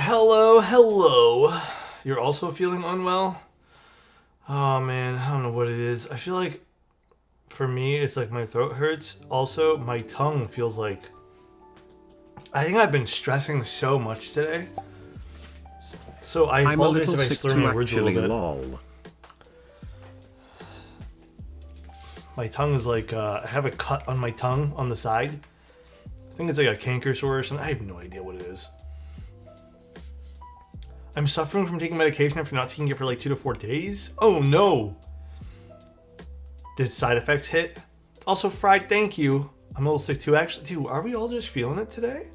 Hello, hello. You're also feeling unwell? Oh man, I don't know what it is. I feel like for me, it's like my throat hurts. Also, my tongue feels like... I think I've been stressing so much today. So I apologize if I slur my words a little bit. Lol. My tongue is like, I have a cut on my tongue on the side. I think it's like a canker sore or something. I have no idea what it is. I'm suffering from taking medication after not taking it for like 2 to 4 days. Oh no. Did side effects hit? Also, Fried, thank you. I'm a little sick too, actually. Dude, are we all just feeling it today?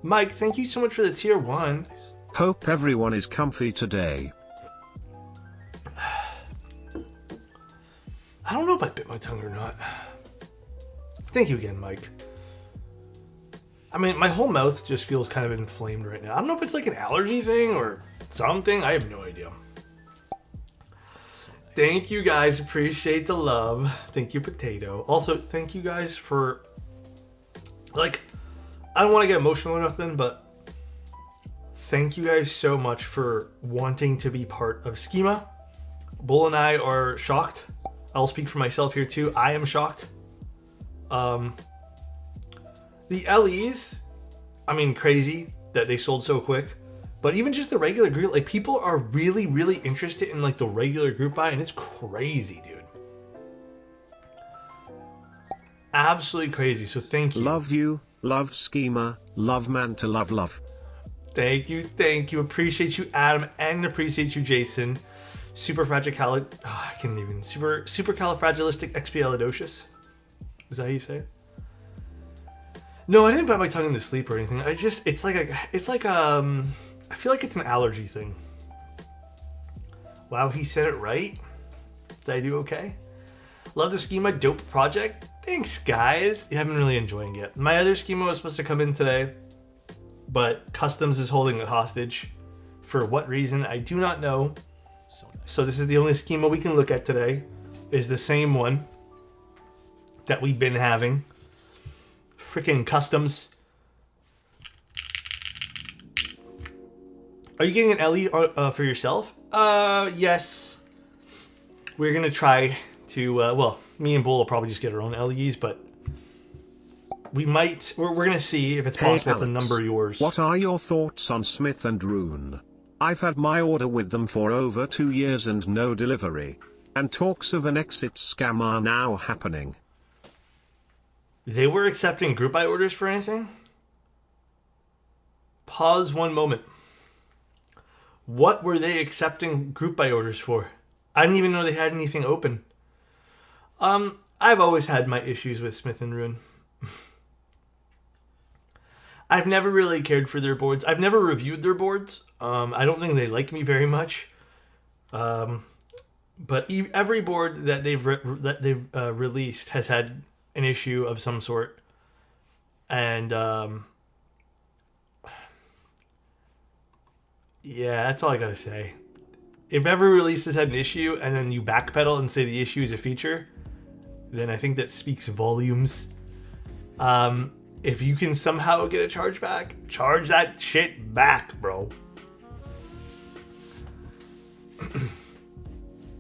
Mike, thank you so much for the tier 1. Hope everyone is comfy today. I don't know if I bit my tongue or not. Thank you again, Mike. I mean, my whole mouth just feels kind of inflamed right now. I don't know if it's like an allergy thing or something. I have no idea. Thank you guys. Appreciate the love. Thank you, Potato. Also, thank you guys for... Like, I don't want to get emotional or nothing, but thank you guys so much for wanting to be part of Schema. Bull and I are shocked. I'll speak for myself here too. I am shocked. The LEs, I mean, crazy that they sold so quick. But even just the regular group, like people are really, really interested in like the regular group buy, and it's crazy, dude. Absolutely crazy. So thank you. Love you, love Schema, love man to love love. Thank you, thank you. Appreciate you, Adam, and appreciate you, Jason. Supercalifragilisticexpialidocious. Is that how you say it? No, I didn't bite my tongue in the sleep or anything. I feel like it's an allergy thing. Wow, he said it right. Did I do okay? Love the Schema, dope project. Thanks, guys. I haven't really enjoying it. My other Schema was supposed to come in today, but Customs is holding it hostage. For what reason, I do not know. So this is the only Schema we can look at today. Is the same one that we've been having. Freaking Customs. Are you getting an LE for yourself? Yes. We're gonna try to, well, me and Bull will probably just get our own LEs, but we might, we're gonna see if it's possible to number yours. What are your thoughts on Smith and Rune? I've had my order with them for over 2 years and no delivery. And talks of an exit scam are now happening. They were accepting group buy orders for anything? Pause one moment. What were they accepting group buy orders for? I didn't even know they had anything open. I've always had my issues with Smith and Rune. I've never really cared for their boards. I've never reviewed their boards. I don't think they like me very much. But every board that they've released has had an issue of some sort. And yeah, that's all I gotta say. If every release has had an issue and then you backpedal and say the issue is a feature, then I think that speaks volumes. If you can somehow get a charge back, charge that shit back, bro.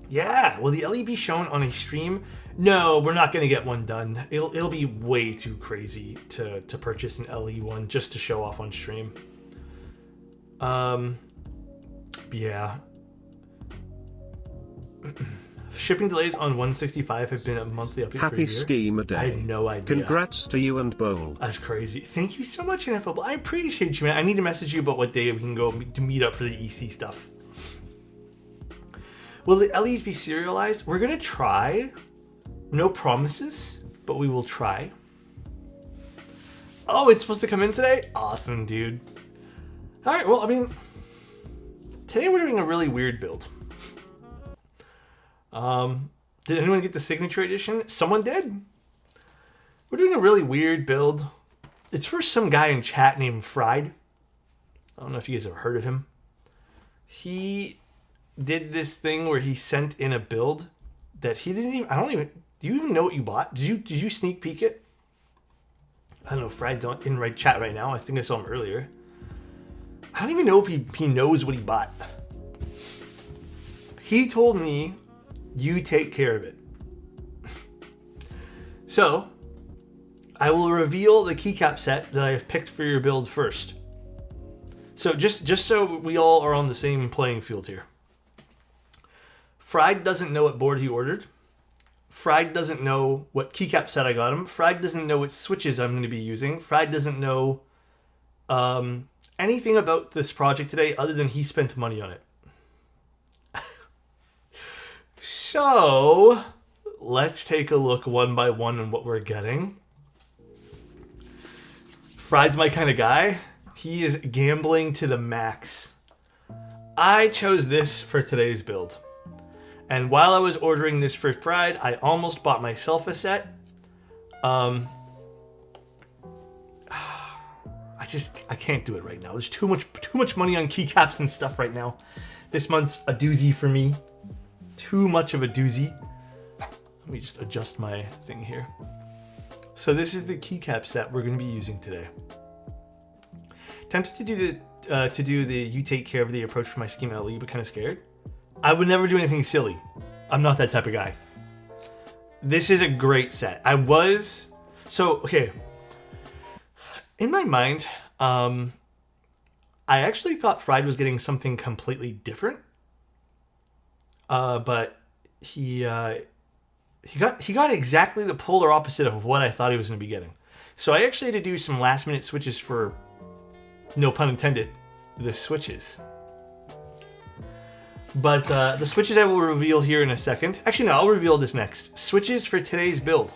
Yeah, will the LE be shown on a stream? No, we're not gonna get one done. It'll be way too crazy to purchase an LE one just to show off on stream. Yeah. Shipping delays on 165 have been a monthly update for a Happy year. Schema Day. I had no idea. Congrats to you and Bowl. That's crazy. Thank you so much, NFL. I appreciate you, man. I need to message you about what day we can go to meet up for the EC stuff. Will the LEs be serialized? We're gonna try. No promises, but we will try. Oh, it's supposed to come in today? Awesome, dude. All right, well, I mean, today we're doing a really weird build. Did anyone get the signature edition? Someone did. We're doing a really weird build. It's for some guy in chat named Fried. I don't know if you guys have heard of him. He did this thing where he sent in a build that he didn't even, do you even know what you bought? Did you sneak peek it? I don't know, Fried's in right chat right now. I think I saw him earlier. I don't even know if he knows what he bought. He told me, you take care of it. So, I will reveal the keycap set that I have picked for your build first. So just so we all are on the same playing field here. Fried doesn't know what board he ordered. Fried doesn't know what keycap set I got him. Fried doesn't know what switches I'm going to be using. Fried doesn't know anything about this project today other than he spent money on it. So, let's take a look one by one on what we're getting. Fried's my kind of guy. He is gambling to the max. I chose this for today's build. And while I was ordering this for Fried, I almost bought myself a set. I can't do it right now. There's too much money on keycaps and stuff right now. This month's a doozy for me. Too much of a doozy. Let me just adjust my thing here. So this is the keycap set we're going to be using today. Tempted to do the you take care of the approach for my schema LE, but kind of scared. I would never do anything silly. I'm not that type of guy. This is a great set. Okay. In my mind, I actually thought Fried was getting something completely different. But he got exactly the polar opposite of what I thought he was going to be getting. So I actually had to do some last minute switches for, no pun intended, the switches. But the switches I will reveal here in a second. Actually, no, I'll reveal this next. Switches for today's build.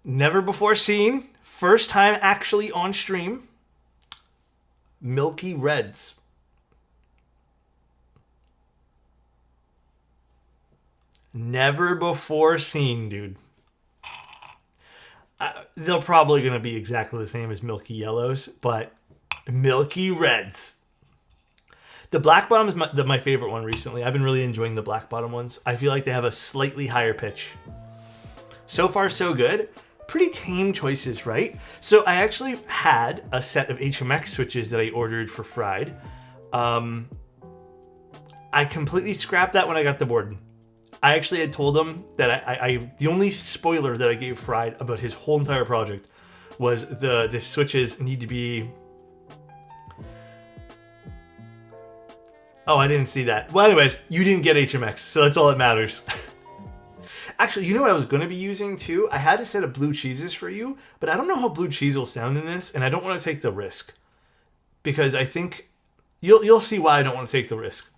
Never before seen. First time actually on stream. Milky Reds. Never before seen, dude. They're probably going to be exactly the same as Milky Yellows, but Milky Reds. The black bottom is my favorite one recently. I've been really enjoying the black bottom ones. I feel like they have a slightly higher pitch. So far, so good. Pretty tame choices, right? So I actually had a set of HMX switches that I ordered for Fried. I completely scrapped that when I got the board. I actually had told him that the only spoiler that I gave Fried about his whole entire project was the switches need to be... Oh, I didn't see that. Well, anyways, you didn't get HMX, so that's all that matters. Actually, you know what I was going to be using too? I had a set of blue cheeses for you, but I don't know how blue cheese will sound in this, and I don't want to take the risk. Because I think... You'll see why I don't want to take the risk.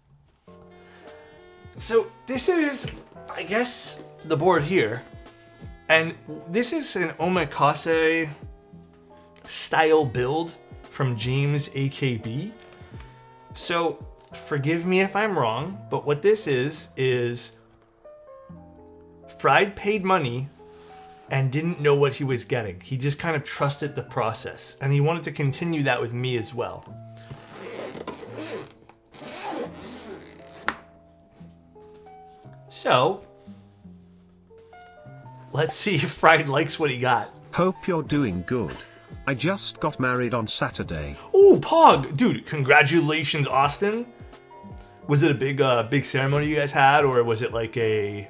So, this is, I guess, the board here. And this is an omakase style build from James AKB. So, forgive me if I'm wrong, but what this is Fried paid money and didn't know what he was getting. He just kind of trusted the process, and he wanted to continue that with me as well. So, let's see if Fried likes what he got. Hope you're doing good. I just got married on Saturday. Oh, Pog! Dude, congratulations, Austin. Was it a big ceremony you guys had, or was it like a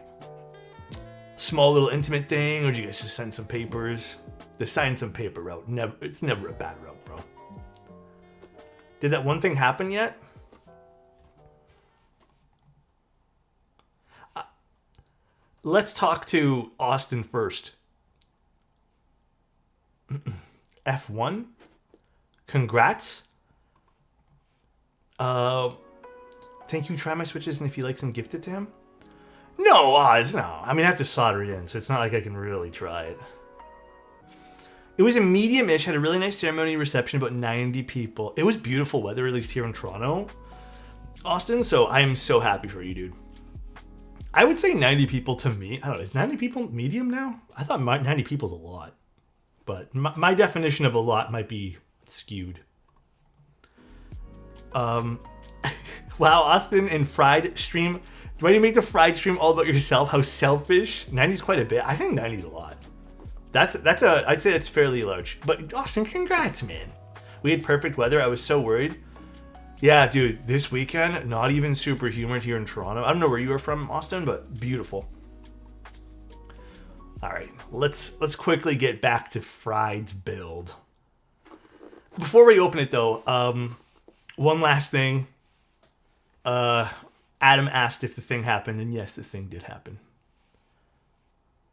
small little intimate thing, or did you guys just send some papers? The sign some paper route. It's never a bad route, bro. Did that one thing happen yet? Let's talk to Austin first. F1? Congrats. Thank you, try my switches, and if he likes them, gift it to him? No, Oz, no. I mean, I have to solder it in, so it's not like I can really try it. It was a medium-ish, had a really nice ceremony reception, about 90 people. It was beautiful weather, at least here in Toronto, Austin, so I am so happy for you, dude. I would say 90 people to me. I don't know, is 90 people medium now? I thought 90 people is a lot. But my definition of a lot might be skewed. Wow, Austin and Fried stream. Do I need to make the Fried stream all about yourself? How selfish. 90 is quite a bit. I think 90 is a lot. I'd say that's fairly large. But Austin, congrats, man. We had perfect weather. I was so worried. Yeah, dude, this weekend, not even super humid here in Toronto. I don't know where you are from, Austin, but beautiful. All right, let's quickly get back to Fried's build. Before we open it, though, one last thing. Adam asked if the thing happened, and yes, the thing did happen.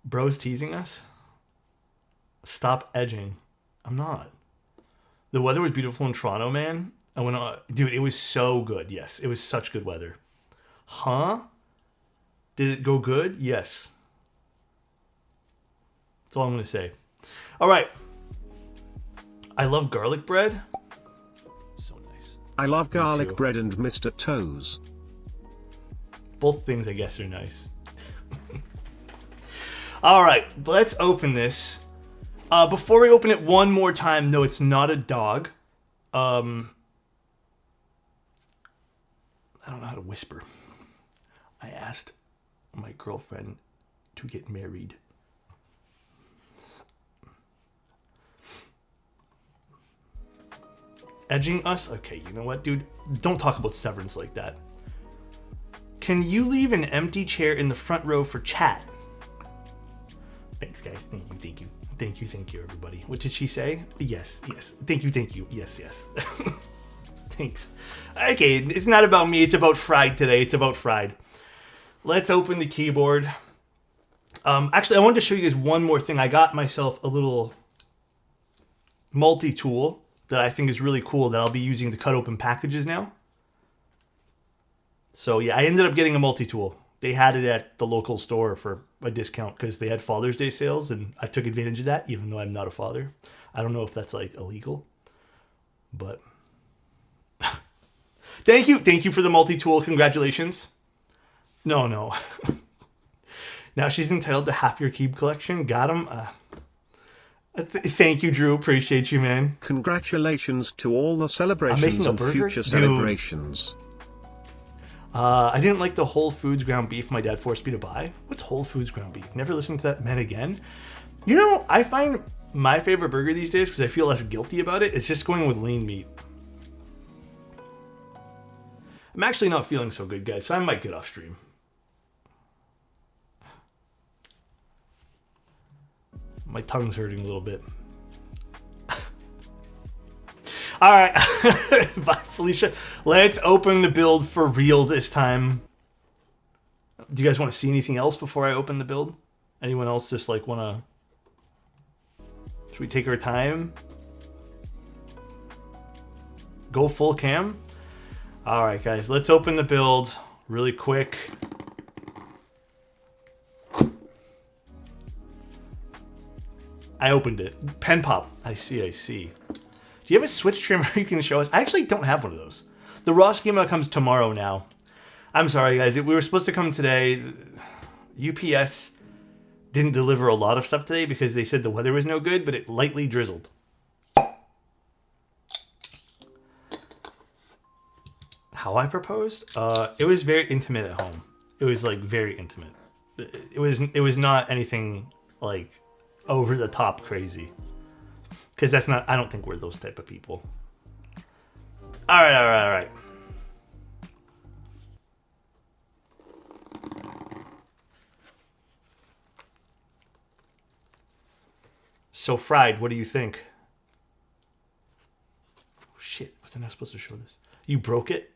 Bro's teasing us. Stop edging. I'm not. The weather was beautiful in Toronto, man. I went on, dude, it was so good. Yes, it was such good weather. Huh? Did it go good? Yes. That's all I'm going to say. All right. I love garlic bread. So nice. I love garlic bread and Mr. Toes. Both things, I guess, are nice. All right, let's open this. Before we open it one more time, no, it's not a dog. I don't know how to whisper. I asked my girlfriend to get married. Edging us? Okay, you know what, dude? Don't talk about Severance like that. Can you leave an empty chair in the front row for chat? Thanks, guys. Thank you. Thank you, everybody. What did she say? Yes. Thank you. Yes. Thanks. Okay, it's not about me. It's about Fried today. It's about Fried. Let's open the keyboard. Actually, I wanted to show you guys one more thing. I got myself a little multi-tool that I think is really cool that I'll be using to cut open packages now. So yeah, I ended up getting a multi-tool. They had it at the local store for a discount because they had Father's Day sales, and I took advantage of that, even though I'm not a father. I don't know if that's like illegal, but thank you for the multi-tool. Congratulations. No. Now she's entitled to half your keep collection. Got him. Thank you, Drew. Appreciate you, man. Congratulations to all the celebrations and future celebrations. I didn't like the Whole Foods ground beef my dad forced me to buy. What's Whole Foods ground beef? Never listened to that man again. You know, I find my favorite burger these days, because I feel less guilty about it, is just going with lean meat. I'm actually not feeling so good, guys, so I might get off stream. My tongue's hurting a little bit. All right. Bye, Felicia. Let's open the build for real this time. Do you guys want to see anything else before I open the build? Anyone else just like want to... Should we take our time? Go full cam? All right, guys. Let's open the build really quick. I opened it. Pen pop. I see. Do you have a Switch trimmer you can show us? I actually don't have one of those. The raw schema comes tomorrow now. I'm sorry, guys. We were supposed to come today. UPS didn't deliver a lot of stuff today because they said the weather was no good, but it lightly drizzled. How I proposed? It was very intimate at home. It was like very intimate. It was not anything like over the top crazy. Because that's not, I don't think we're those type of people. All right. So, Fried, what do you think? Oh, shit, wasn't I supposed to show this? You broke it?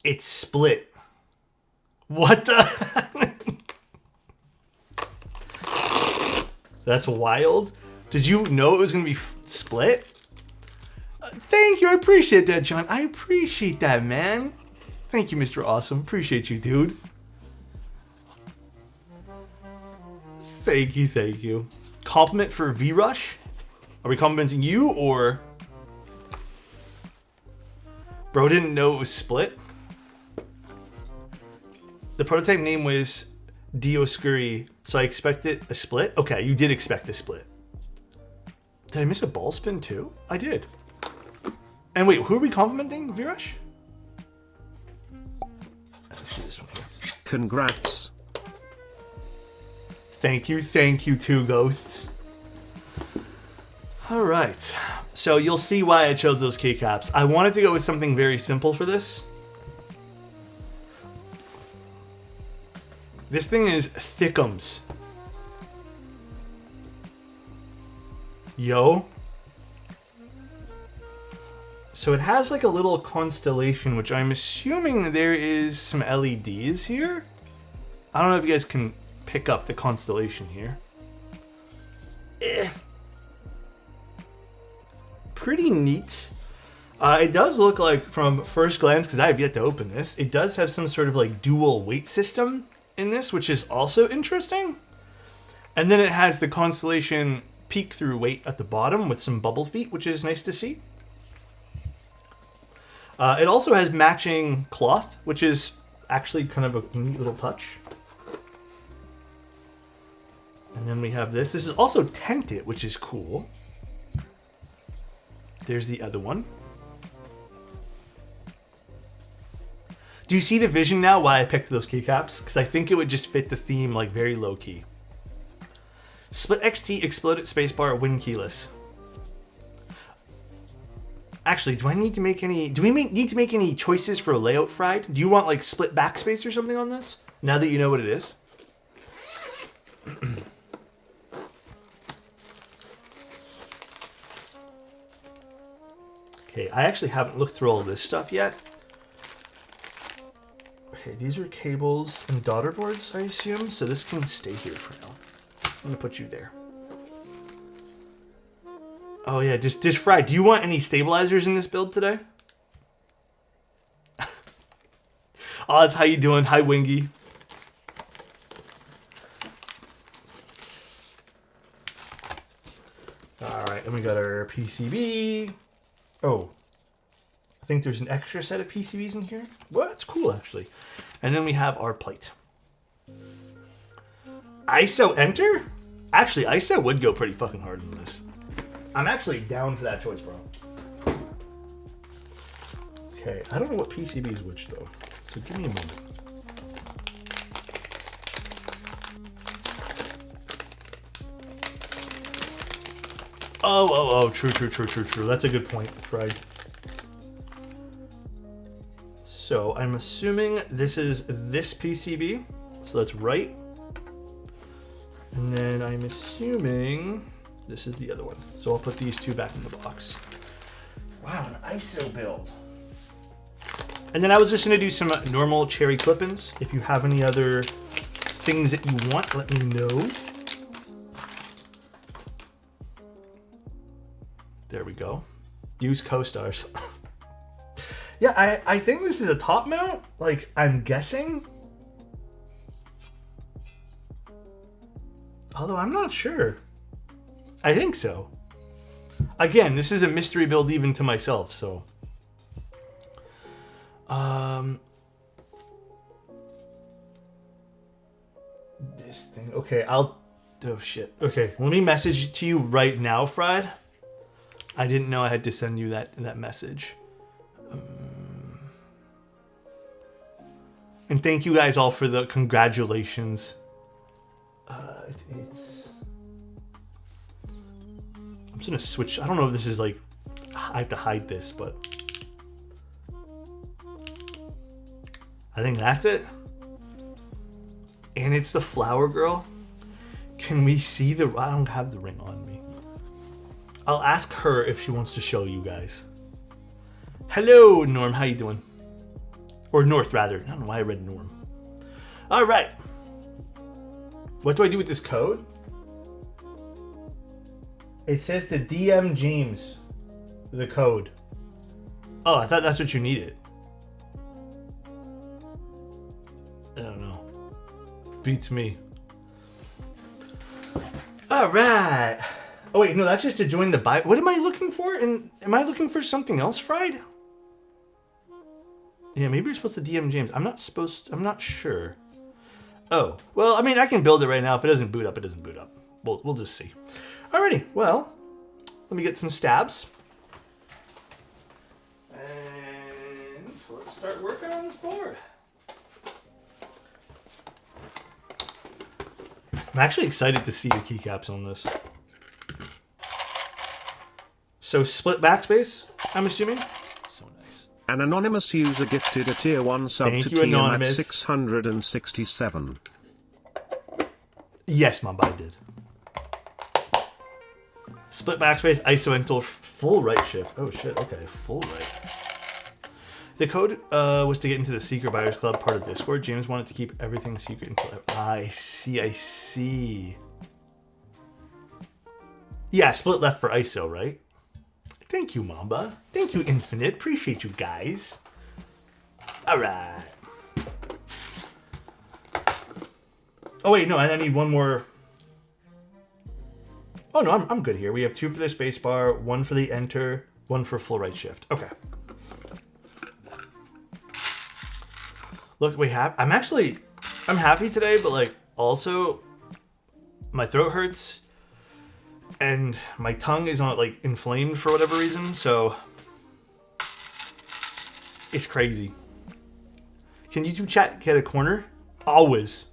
It's split. What the? That's wild. Did you know it was going to be split? Thank you. I appreciate that, John. I appreciate that, man. Thank you, Mr. Awesome. Appreciate you, dude. Thank you. Compliment for V-Rush? Are we complimenting you, or... Bro didn't know it was split? The prototype name was Dioscuri, so I expected a split? Okay, you did expect a split. Did I miss a ball spin too? I did. And wait, who are we complimenting? V-Rush? Let's do this one here. Congrats. Thank you, two ghosts. All right, so you'll see why I chose those keycaps. I wanted to go with something very simple for this. This thing is thickums. Yo. So it has like a little constellation, which I'm assuming there is some LEDs here. I don't know if you guys can pick up the constellation here. Pretty neat. It does look like, from first glance, because I have yet to open this, it does have some sort of like dual weight system in this, which is also interesting. And then it has the constellation peek through weight at the bottom with some bubble feet, which is nice to see. It also has matching cloth, which is actually kind of a neat little touch. And then we have this. This is also tinted, which is cool. There's the other one. Do you see the vision now why I picked those keycaps? Because I think it would just fit the theme like very low key. Split XT, exploded spacebar, win keyless. Actually, do we need to make any choices for a layout, Fried? Do you want like split backspace or something on this? Now that you know what it is. Okay, I actually haven't looked through all of this stuff yet. Okay, these are cables and daughter boards, I assume. So this can stay here for now. I'm gonna put you there. Oh yeah, just Fry, do you want any stabilizers in this build today? Oz, how you doing? Hi, Wingy. All right, and we got our PCB. Oh, I think there's an extra set of PCBs in here. Well, that's cool, actually. And then we have our plate. ISO enter? Actually, ISO would go pretty fucking hard in this. I'm actually down for that choice, bro. Okay, I don't know what PCB is which, though. So give me a moment. Oh, true. That's a good point. That's right. So I'm assuming this is this PCB. So that's right. And then I'm assuming this is the other one. So I'll put these two back in the box. Wow, an ISO build. And then I was just gonna do some normal cherry clip-ins. If you have any other things that you want, let me know. There we go. Use co-stars. Yeah, I think this is a top mount. Like, I'm guessing. Although I'm not sure. I think so. Again, this is a mystery build even to myself, so. This thing. Okay, oh shit. Okay, let me message to you right now, Fried. I didn't know I had to send you that message. And thank you guys all for the congratulations. I'm just gonna switch. I don't know if this is like, I have to hide this, but I think that's it. And it's the flower girl. Can we see the, I don't have the ring on me. I'll ask her if she wants to show you guys. Hello, Norm, how you doing? Or North, rather. I don't know why I read Norm. All right. What do I do with this code? It says to DM James the code. Oh, I thought that's what you needed. I don't know. Beats me. All right. Oh wait, no, that's just to join the buy. What am I looking for? And am I looking for something else, Fried? Yeah, maybe you're supposed to DM James. I'm not sure. Oh, well, I mean, I can build it right now. If it doesn't boot up, it doesn't boot up. We'll just see. Alrighty, well, let me get some stabs. And let's start working on this board. I'm actually excited to see your keycaps on this. So split backspace, I'm assuming? So nice. An anonymous user gifted a tier 1 sub Thank to you, TM at Anonymous. 667. Yes, Mamba, I did. Split backspace, isoental, full right shift. Oh shit, okay, full right. The code was to get into the Secret Buyers Club, part of Discord. James wanted to keep everything secret until... I see. Yeah, split left for ISO, right? Thank you, Mamba. Thank you, Infinite. Appreciate you guys. Alright. Oh wait, no, and I need one more... Oh no, I'm good here. We have 2 for the spacebar, 1 for the enter, 1 for full right shift. Okay. Look, I'm happy today, but like also my throat hurts and my tongue is not like inflamed for whatever reason, so it's crazy. Can YouTube chat get a corner? Always.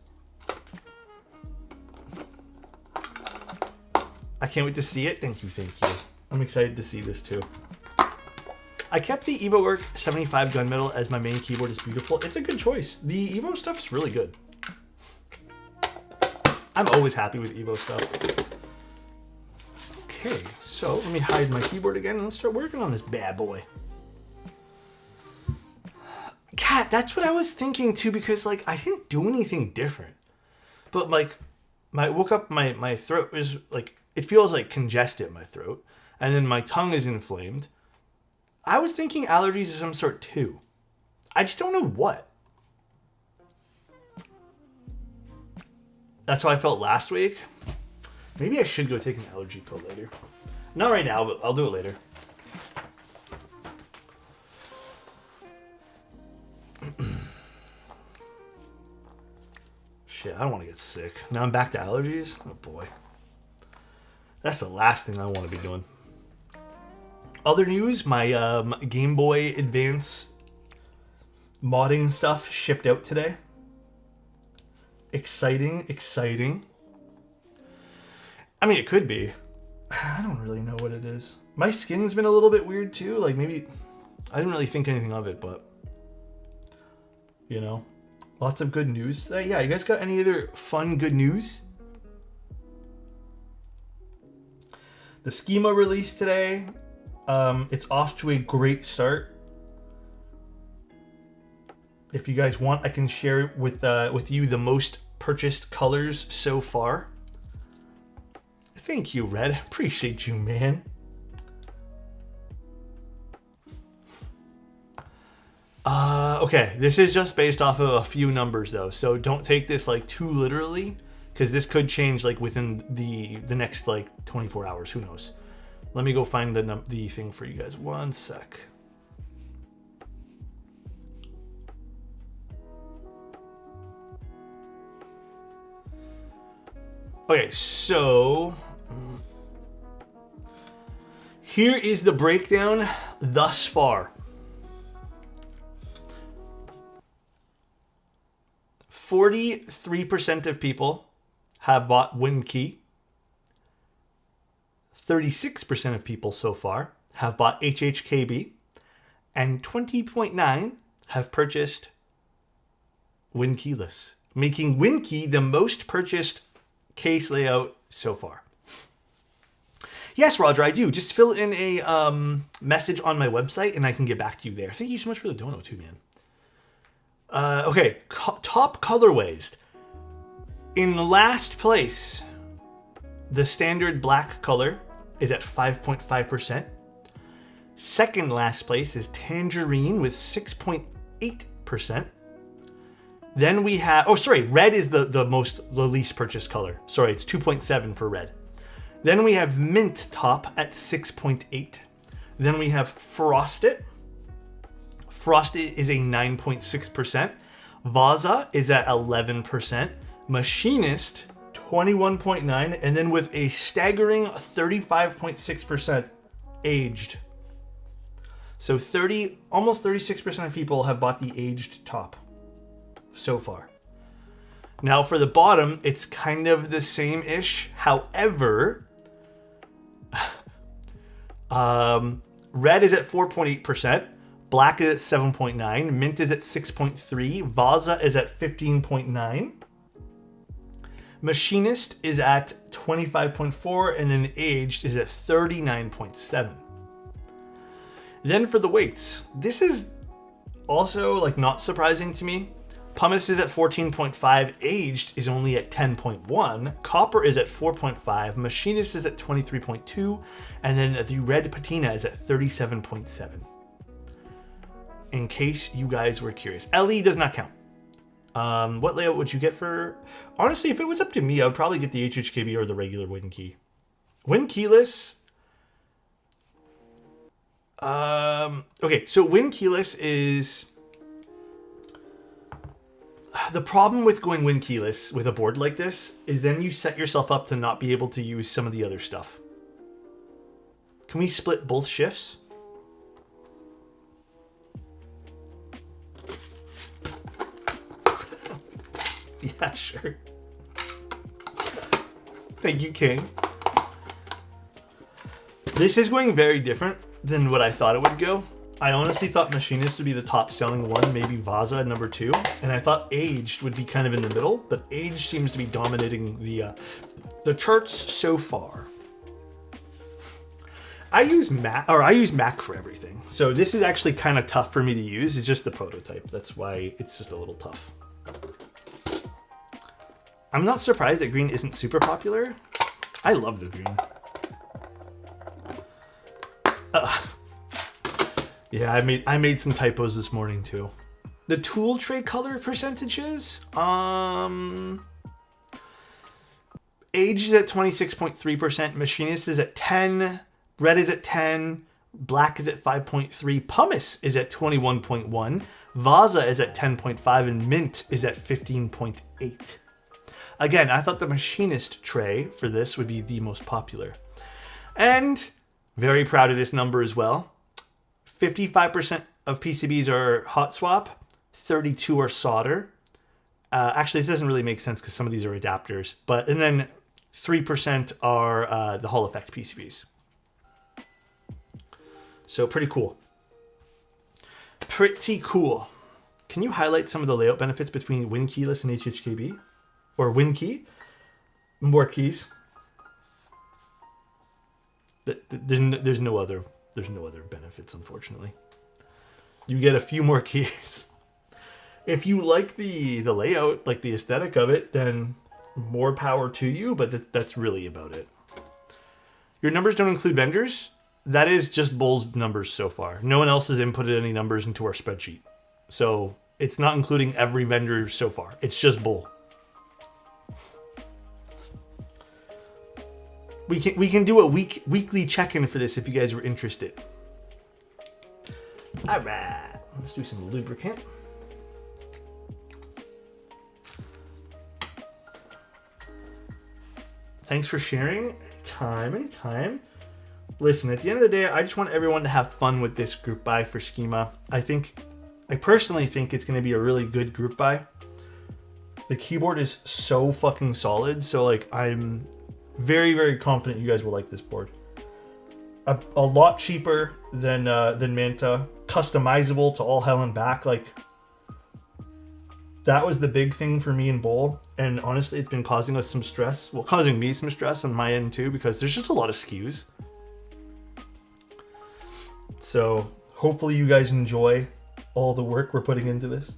I can't wait to see it. Thank you. I'm excited to see this too. I kept the EvoWork 75 gunmetal as my main keyboard. Is beautiful. It's a good choice. The Evo stuff's really good. I'm always happy with Evo stuff. Okay, so let me hide my keyboard again and let's start working on this bad boy. Cat, that's what I was thinking too, because like I didn't do anything different. But like I woke up, my throat is like, it feels like congested in my throat, and then my tongue is inflamed. I was thinking allergies of some sort too. I just don't know what. That's how I felt last week. Maybe I should go take an allergy pill later. Not right now, but I'll do it later. Shit, I don't want to get sick. Now I'm back to allergies? Oh boy. That's the last thing I want to be doing. Other news, my Game Boy Advance modding stuff shipped out today. Exciting. I mean, it could be. I don't really know what it is. My skin's been a little bit weird too. Like maybe, I didn't really think anything of it, but you know, lots of good news. Yeah, you guys got any other fun, good news? The schema released today. It's off to a great start. If you guys want, I can share with you the most purchased colors so far. Thank you, Red. Appreciate you, man. Okay, this is just based off of a few numbers though, so don't take this like too literally, because this could change like within the next like 24 hours. Who knows? Let me go find the thing for you guys. One sec. Okay, so here is the breakdown thus far. 43% of people have bought WinKey. 36% of people so far have bought HHKB. And 20.9% have purchased WinKeyless, making WinKey the most purchased case layout so far. Yes, Roger, I do. Just fill in a message on my website and I can get back to you there. Thank you so much for the dono too, man. Okay, top colorways. In last place, the standard black color is at 5.5%. Second last place is tangerine with 6.8%. Then we have, red is the least purchased color. Sorry, it's 2.7 for red. Then we have mint top at 6.8. Then we have frosted. Frosted is a 9.6%. Vaza is at 11%. Machinist, 21.9%. And then with a staggering 35.6% aged. So almost 36% of people have bought the aged top so far. Now for the bottom, it's kind of the same-ish. However, red is at 4.8%, black is at 7.9%, mint is at 6.3%, Vaza is at 15.9%, machinist is at 25.4%, and then aged is at 39.7%. Then for the weights, this is also like not surprising to me. Pumice is at 14.5, aged is only at 10.1, copper is at 4.5, machinist is at 23.2, and then the red patina is at 37.7. In case you guys were curious. LE does not count. What layout would you get for... Honestly, if it was up to me, I would probably get the HHKB or the regular Win Key. Win Keyless... okay, so Win Keyless is... The problem with going Win Keyless with a board like this is then you set yourself up to not be able to use some of the other stuff. Can we split both shifts? Yeah, sure. Thank you, King. This is going very different than what I thought it would go. I honestly thought Machinist would be the top selling one, maybe Vaza number 2, and I thought Aged would be kind of in the middle, but Aged seems to be dominating the charts so far. I use Mac for everything, so this is actually kind of tough for me to use. It's just the prototype. That's why it's just a little tough. I'm not surprised that green isn't super popular. I love the green. Yeah, I made some typos this morning too. The tool tray color percentages. Age is at 26.3%. Machinist is at 10. Red is at 10. Black is at 5.3. Pumice is at 21.1. Vaza is at 10.5, and Mint is at 15.8. Again, I thought the Machinist tray for this would be the most popular. And very proud of this number as well. 55% of PCBs are hot swap, 32 are solder. Actually, this doesn't really make sense because some of these are adapters. And then 3% are the Hall effect PCBs. So pretty cool. Pretty cool. Can you highlight some of the layout benefits between Win Keyless and HHKB? Or Win Key? More keys. There's no other benefits, unfortunately. You get a few more keys. If you like the layout, like the aesthetic of it, then more power to you, but that's really about it. Your numbers don't include vendors. That is just Bull's numbers so far. No one else has inputted any numbers into our spreadsheet. So it's not including every vendor so far. It's just Bull. We can do a weekly check-in for this if you guys were interested. All right, let's do some lubricant. Thanks for sharing. Anytime. Listen, at the end of the day, I just want everyone to have fun with this group buy for Schema. I personally think it's going to be a really good group buy. The keyboard is so fucking solid, so like I'm very, very confident you guys will like this board. A lot cheaper than Manta. Customizable to all hell and back. Like, that was the big thing for me and Bull. And honestly, it's been causing us some stress. Well, causing me some stress on my end too, because there's just a lot of SKUs. So hopefully you guys enjoy all the work we're putting into this.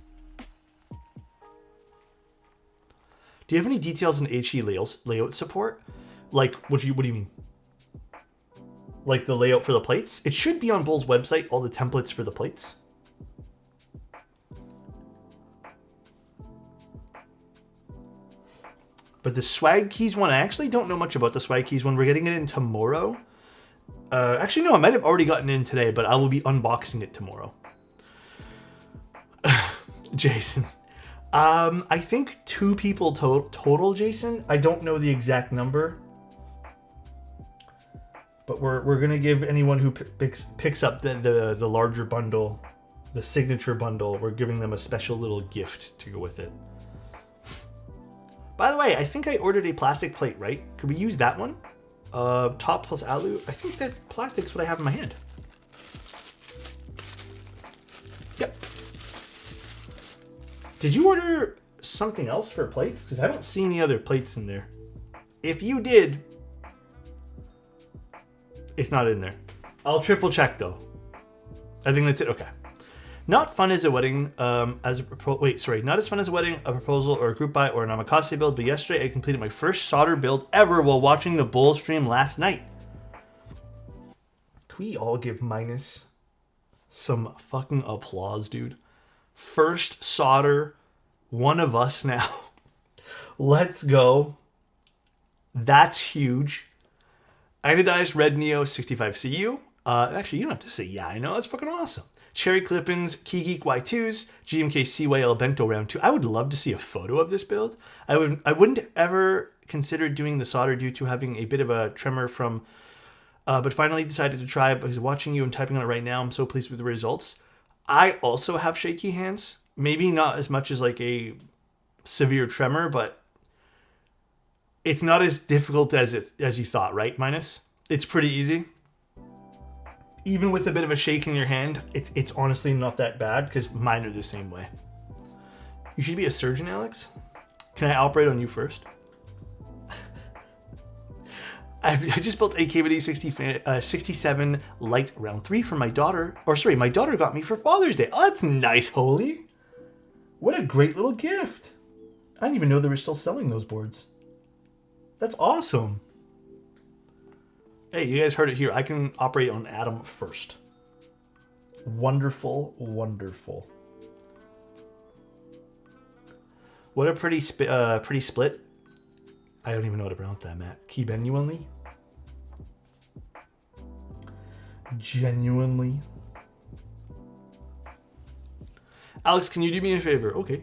Do you have any details on HE layout support? Like, what do you mean? Like the layout for the plates? It should be on Bull's website, all the templates for the plates. But the Swag Keys one, I actually don't know much about the Swag Keys one. We're getting it in tomorrow. Actually, no, I might have already gotten it in today, but I will be unboxing it tomorrow. Jason. I think 2 people total, Jason. I don't know the exact number. But we're gonna give anyone who picks up the larger bundle, the signature bundle, we're giving them a special little gift to go with it. By the way, I think I ordered a plastic plate, right? Could we use that one? Top plus alu. I think that plastic's what I have in my hand. Yep. Did you order something else for plates? Because I don't see any other plates in there. If you did, it's not in there. I'll triple check though. I think that's it. Okay. Not fun as a wedding, not as fun as a wedding, a proposal, or a group buy, or an omakase build, but yesterday I completed my first solder build ever while watching the Bull stream last night. Can we all give Minus some fucking applause, dude? First solder, one of us now. Let's go. That's huge. Anodized Red Neo 65CU. Actually, you don't have to say yeah, I know. That's fucking awesome. Cherry Clippins, Key Geek Y2s, GMK CYL Bento Round 2. I would love to see a photo of this build. I wouldn't ever consider doing the solder due to having a bit of a tremor from, but finally decided to try it because watching you and typing on it right now, I'm so pleased with the results. I also have shaky hands. Maybe not as much as like a severe tremor, but it's not as difficult as you thought, right, Minus? It's pretty easy. Even with a bit of a shake in your hand, it's honestly not that bad because mine are the same way. You should be a surgeon, Alex. Can I operate on you first? I just built a KVD 67 Light Round 3 for my daughter. My daughter got me for Father's Day. Oh, that's nice, Holy. What a great little gift. I didn't even know they were still selling those boards. That's awesome. Hey, you guys heard it here. I can operate on Adam first. Wonderful, wonderful. What a pretty split. I don't even know how to pronounce that, Matt. Genuinely. Alex, can you do me a favor? Okay.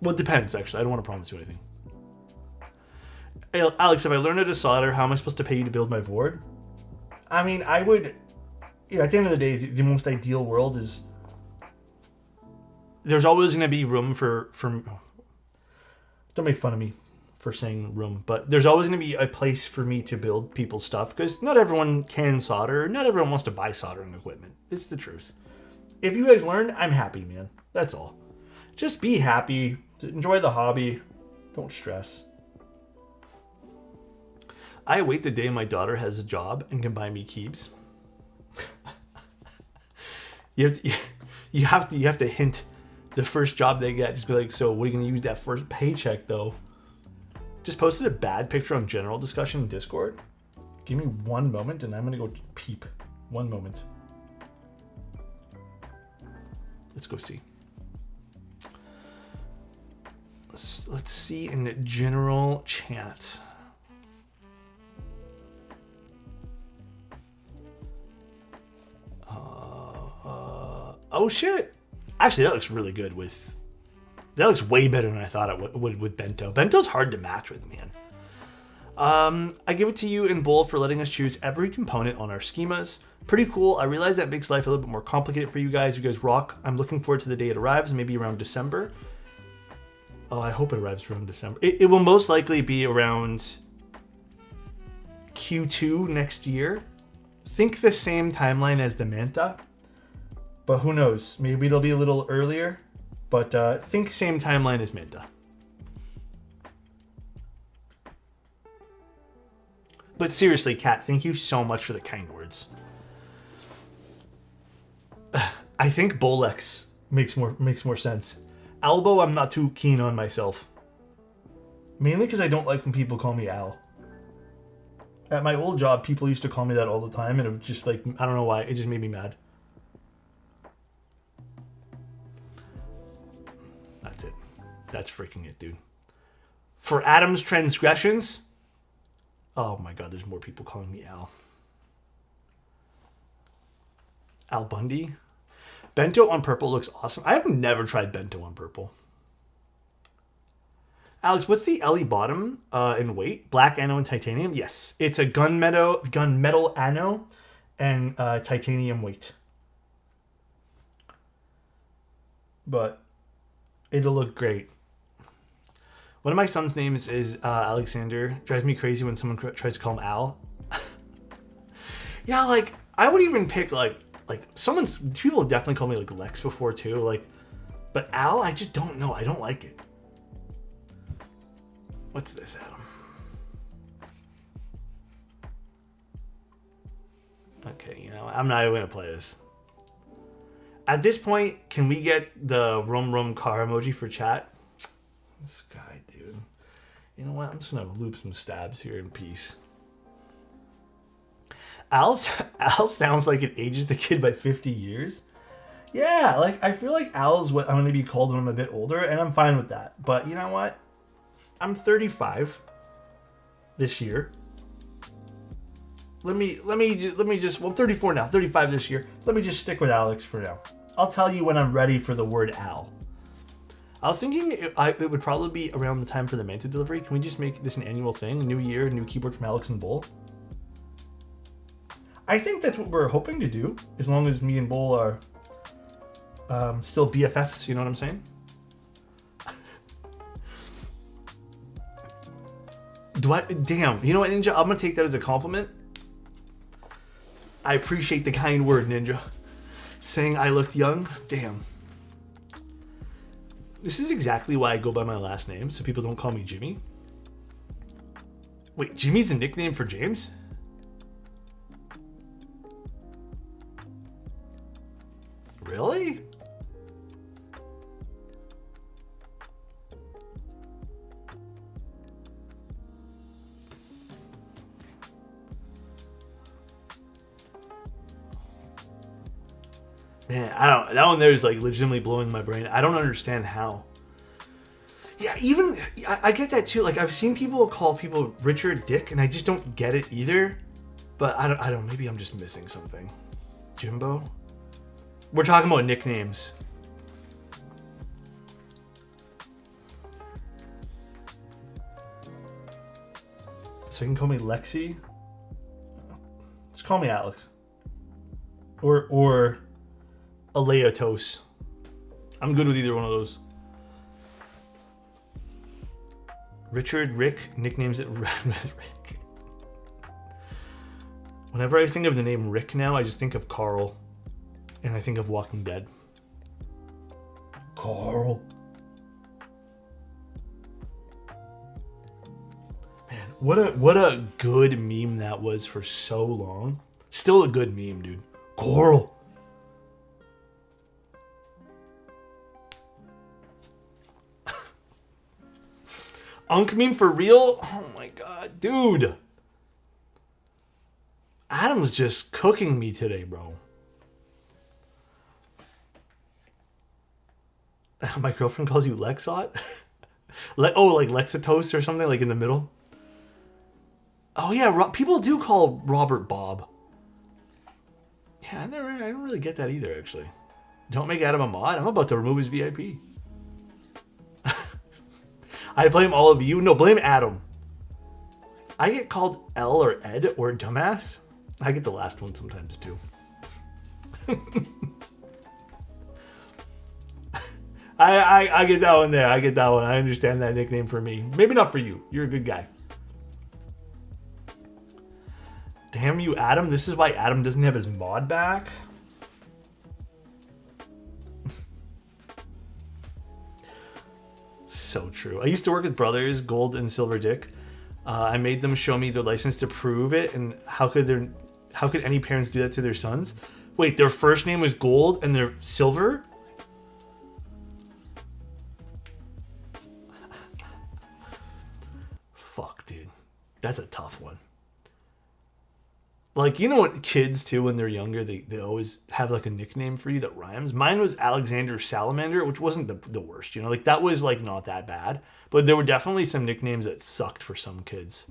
Well, it depends, actually. I don't want to promise you anything. Hey, Alex, if I learn how to solder, how am I supposed to pay you to build my board? I mean, I would... at the end of the day, the most ideal world is... There's always going to be room for... Don't make fun of me for saying room, but there's always going to be a place for me to build people's stuff, because not everyone can solder. Not everyone wants to buy soldering equipment. It's the truth. If you guys learn, I'm happy, man. That's all. Just be happy. Enjoy the hobby. Don't stress. I await the day my daughter has a job and can buy me keeps. you have to hint the first job they get. Just be like, so what are you going to use that first paycheck though? Just posted a bad picture on general discussion in Discord. Give me one moment and I'm going to go peep. One moment. Let's go see. Let's see in the general chat. Oh shit! Actually, that looks really good with... That looks way better than I thought it would with Bento. Bento's hard to match with, man. I give it to you and Bull for letting us choose every component on our schemas. Pretty cool. I realize that makes life a little bit more complicated for you guys. You guys rock. I'm looking forward to the day it arrives, maybe around December. Oh, I hope it arrives around December. It will most likely be around Q2 next year. Think the same timeline as the Manta. But who knows? Maybe it'll be a little earlier. But think same timeline as Manta. But seriously, Kat, thank you so much for the kind words. I think Bolex makes more sense. Albo, I'm not too keen on myself. Mainly because I don't like when people call me Al. At my old job, people used to call me that all the time, and it was just like, I don't know why, it just made me mad. That's it. That's freaking it, dude. For Adam's transgressions... Oh my god, there's more people calling me Al. Al Bundy? Bento on purple looks awesome. I have never tried bento on purple. Alex, what's the LE bottom in weight? Black anno and titanium? Yes. It's a gunmetal anno and titanium weight. But it'll look great. One of my son's names is Alexander. Drives me crazy when someone tries to call him Al. Yeah, like I would even pick like people have definitely called me like Lex before too. Like, but Al, I just don't know. I don't like it. What's this, Adam? Okay, you know, I'm not even gonna play this. At this point, can we get the rum car emoji for chat? This guy, dude. You know what? I'm just gonna loop some stabs here in peace. Al sounds like it ages the kid by 50 years. Yeah, like I feel like Al's what I'm gonna be called when I'm a bit older, and I'm fine with that. But you know what? I'm 35 this year. Let me just. Well, I'm 34 now. 35 this year. Let me just stick with Alex for now. I'll tell you when I'm ready for the word Al. I was thinking it would probably be around the time for the Manta delivery. Can we just make this an annual thing? New year, new keyboard from Alex and Bull. I think that's what we're hoping to do, as long as me and Bull are still BFFs. You know what I'm saying? Damn. You know what, Ninja? I'm gonna take that as a compliment. I appreciate the kind word, Ninja. Saying I looked young. Damn. This is exactly why I go by my last name, so people don't call me Jimmy. Wait, Jimmy's a nickname for James? Really? Man, I don't. That one there is like legitimately blowing my brain. I don't understand how. Yeah, even I get that too. Like I've seen people call people Richard Dick, and I just don't get it either. But I don't. Maybe I'm just missing something. Jimbo. We're talking about nicknames. So you can call me Lexi. Just call me Alex. Or alexotos. I'm good with either one of those. Richard, Rick, nicknames it Rick. Whenever I think of the name Rick now, I just think of Carl. And I think of Walking Dead. Carl. Man, what a good meme that was for so long. Still a good meme, dude. Carl. Unk meme for real? Oh my god, dude. Adam's just cooking me today, bro. My girlfriend calls you Lexot? Like Lexotos or something, like in the middle? Oh yeah, people do call Robert Bob. Yeah, I don't really get that either, actually. Don't make Adam a mod. I'm about to remove his VIP. I blame all of you. No, blame Adam. I get called L or Ed or dumbass. I get the last one sometimes too. I get that one there. I get that one. I understand that nickname for me. Maybe not for you. You're a good guy. Damn you, Adam. This is why Adam doesn't have his mod back. So true. I used to work with brothers, Gold and Silver Dick. I made them show me their license to prove it, and how could any parents do that to their sons? Wait, their first name was Gold and their Silver? Fuck, dude. That's a tough one. Like, you know what, kids too, when they're younger, they always have like a nickname for you that rhymes. Mine was Alexander Salamander, which wasn't the worst, you know, like that was like not that bad, but there were definitely some nicknames that sucked for some kids.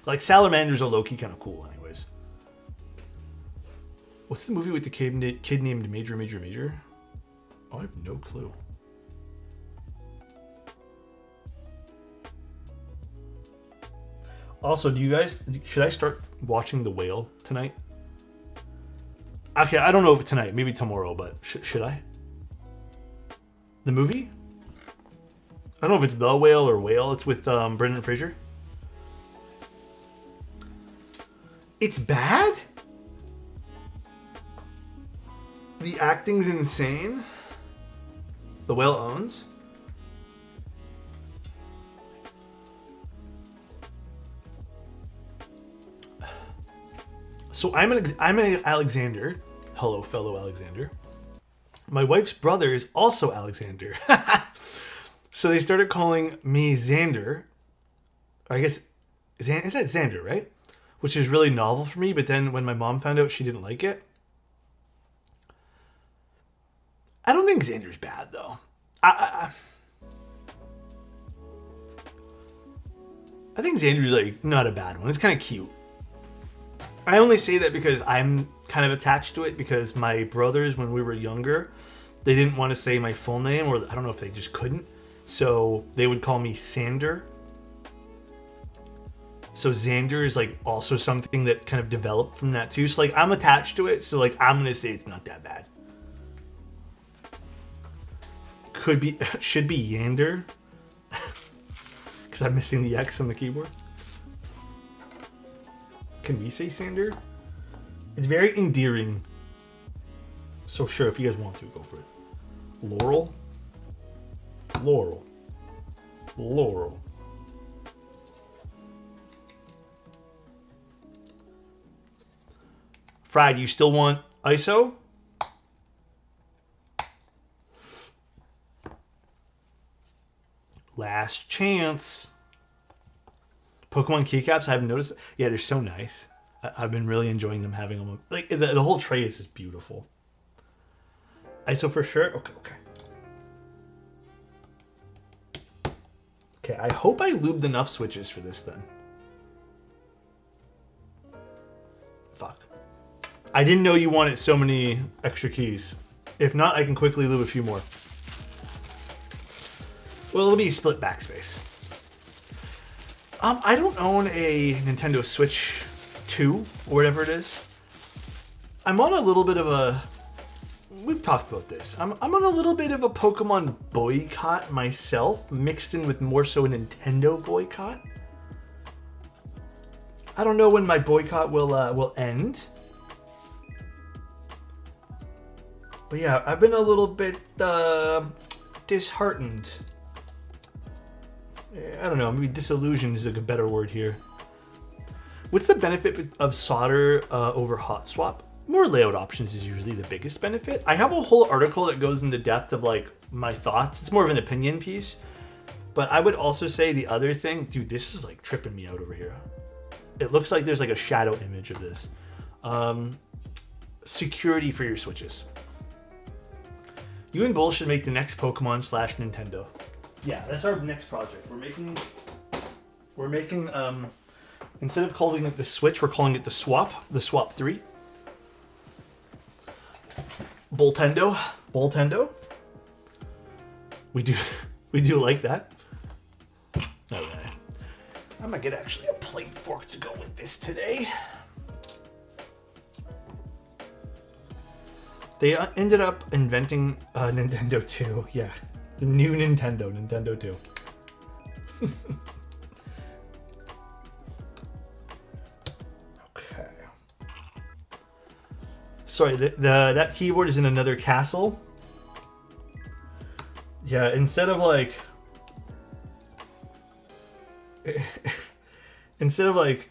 Like Salamanders are low-key kind of cool anyways. What's the movie with the kid named Major? Oh, I have no clue. Also, should I start watching The Whale tonight? Okay, I don't know if tonight, maybe tomorrow, but should I? The movie? I don't know if it's The Whale or Whale. It's with Brendan Fraser. It's bad? The acting's insane? The Whale owns? So I'm an Alexander. Hello, fellow Alexander. My wife's brother is also Alexander. So they started calling me Xander. Or I guess, is that Xander, right? Which is really novel for me, but then when my mom found out, she didn't like it. I don't think Xander's bad, though. I think Xander's, like, not a bad one. It's kind of cute. I only say that because I'm kind of attached to it, because my brothers, when we were younger, they didn't want to say my full name, or I don't know if they just couldn't. So they would call me Sander. So Xander is like also something that kind of developed from that too. So like I'm attached to it. So like I'm going to say it's not that bad. Should be Yander. Because I'm missing the X on the keyboard. Can we say Sander? It's very endearing. So sure, if you guys want to, go for it. Laurel. Laurel. Laurel. Fried, you still want ISO? Last chance. Pokemon keycaps, I haven't noticed. Yeah, they're so nice. I've been really enjoying them, having them. Like the whole tray is just beautiful. ISO for sure? Okay. Okay, I hope I lubed enough switches for this then. Fuck. I didn't know you wanted so many extra keys. If not, I can quickly lube a few more. Well, it'll be split backspace. I don't own a Nintendo Switch 2 or whatever it is. I'm on a little bit of a... We've talked about this. I'm on a little bit of a Pokemon boycott myself, mixed in with more so a Nintendo boycott. I don't know when my boycott will end. But yeah, I've been a little bit disheartened. I don't know, maybe disillusioned is like a better word here. What's the benefit of solder over hot swap? More layout options is usually the biggest benefit. I have a whole article that goes into depth of like my thoughts. It's more of an opinion piece. But I would also say the other thing, dude, this is like tripping me out over here. It looks like there's like a shadow image of this. Security for your switches. You and Bull should make the next Pokemon / Nintendo. Yeah, that's our next project. We're making instead of calling it the Switch, we're calling it the Swap 3. Boltendo. We do like that. Okay. I'm gonna get actually a plate fork to go with this today. They ended up inventing Nintendo 2. Yeah, the new Nintendo 2. Okay. Sorry, that keyboard is in another castle. Yeah, instead of like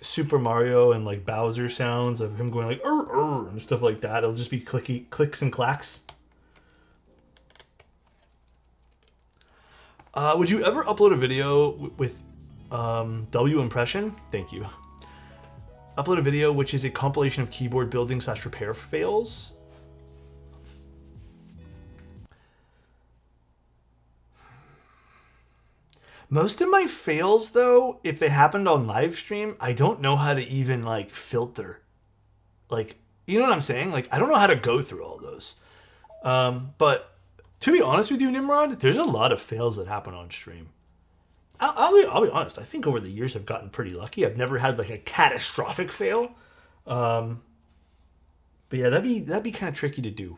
Super Mario and like Bowser sounds of him going like and stuff like that, it'll just be clicks and clacks. Would you ever upload a video with W impression? Thank you. Upload a video which is a compilation of keyboard building / repair fails. Most of my fails, though, if they happened on live stream, I don't know how to even like filter. Like, you know what I'm saying? Like, I don't know how to go through all those. But to be honest with you, Nimrod, there's a lot of fails that happen on stream. I'll be honest. I think over the years I've gotten pretty lucky. I've never had like a catastrophic fail. But yeah, that'd be kind of tricky to do.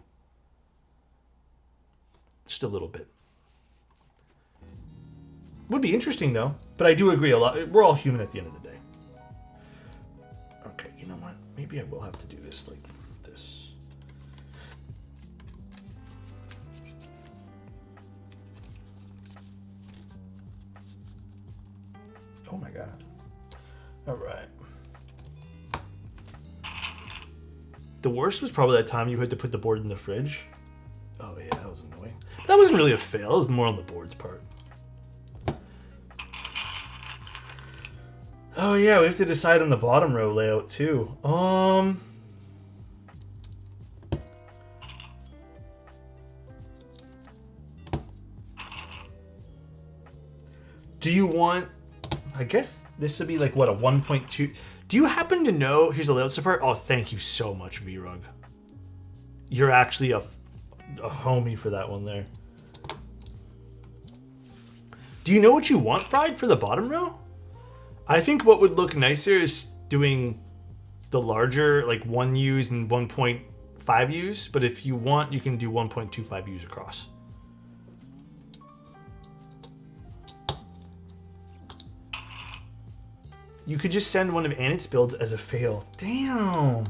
Just a little bit. Would be interesting though. But I do agree a lot. We're all human at the end of the day. Okay, you know what? Maybe I will have to do this like this. Oh my god. All right. The worst was probably that time you had to put the board in the fridge. Oh yeah, that was annoying. That wasn't really a fail. It was more on the board's part. Oh yeah, we have to decide on the bottom row layout too. Do you want... I guess this would be like, what, a 1.2... Do you happen to know... Here's the layout support. Oh, thank you so much, VRug. You're actually a homie for that one there. Do you know what you want, Fried, for the bottom row? I think what would look nicer is doing the larger, like 1 U's and 1.5 U's. But if you want, you can do 1.25 U's across. You could just send one of Anit's builds as a fail. Damn.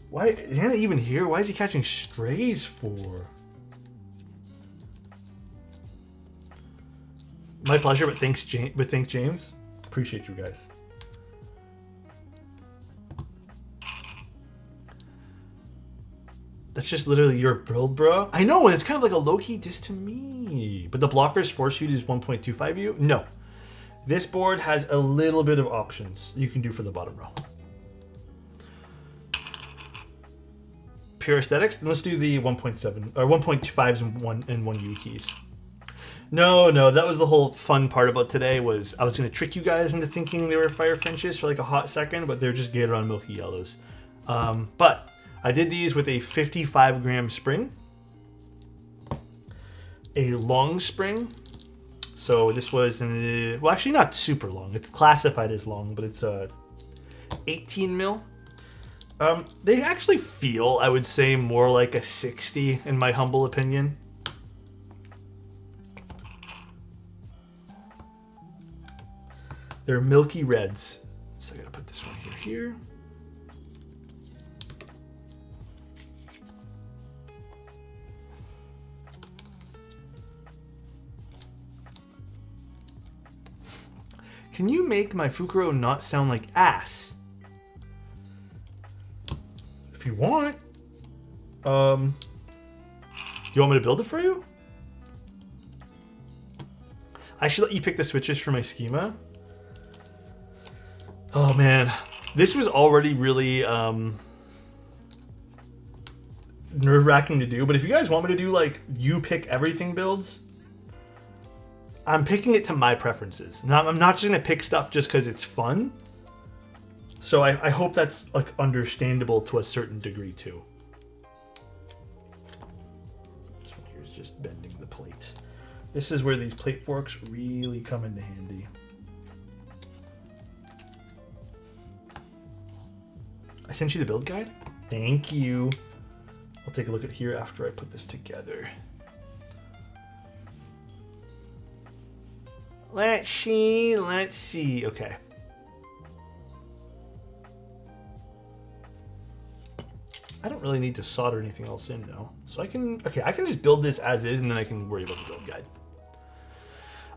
Why is Anit even here? Why is he catching strays for? My pleasure, but thanks, James. Appreciate you guys. That's just literally your build, bro. I know, and it's kind of like a low-key diss to me. But the blockers force you to use 1.25 U? No. This board has a little bit of options you can do for the bottom row. Pure aesthetics? Then let's do the 1.7 or 1.25s and 1 U keys. No, that was the whole fun part about today was I was going to trick you guys into thinking they were fire finches for like a hot second, but they're just Gatoron milky yellows. But I did these with a 55 gram spring, a long spring. So this was, well, actually not super long. It's classified as long, but it's 18 mil. They actually feel, I would say, more like a 60 in my humble opinion. They're milky reds. So I gotta put this one here. Can you make my Fukuro not sound like ass? If you want. You want me to build it for you? I should let you pick the switches for my schema. Oh man, this was already really nerve-wracking to do, but if you guys want me to do like you pick everything builds, I'm picking it to my preferences. Now, I'm not just gonna pick stuff just because it's fun. So I hope that's like understandable to a certain degree too. This one here is just bending the plate. This is where these plate forks really come into handy. I sent you the build guide? Thank you. I'll take a look at here after I put this together. Let's see. Okay. I don't really need to solder anything else in now. So I can just build this as is and then I can worry about the build guide.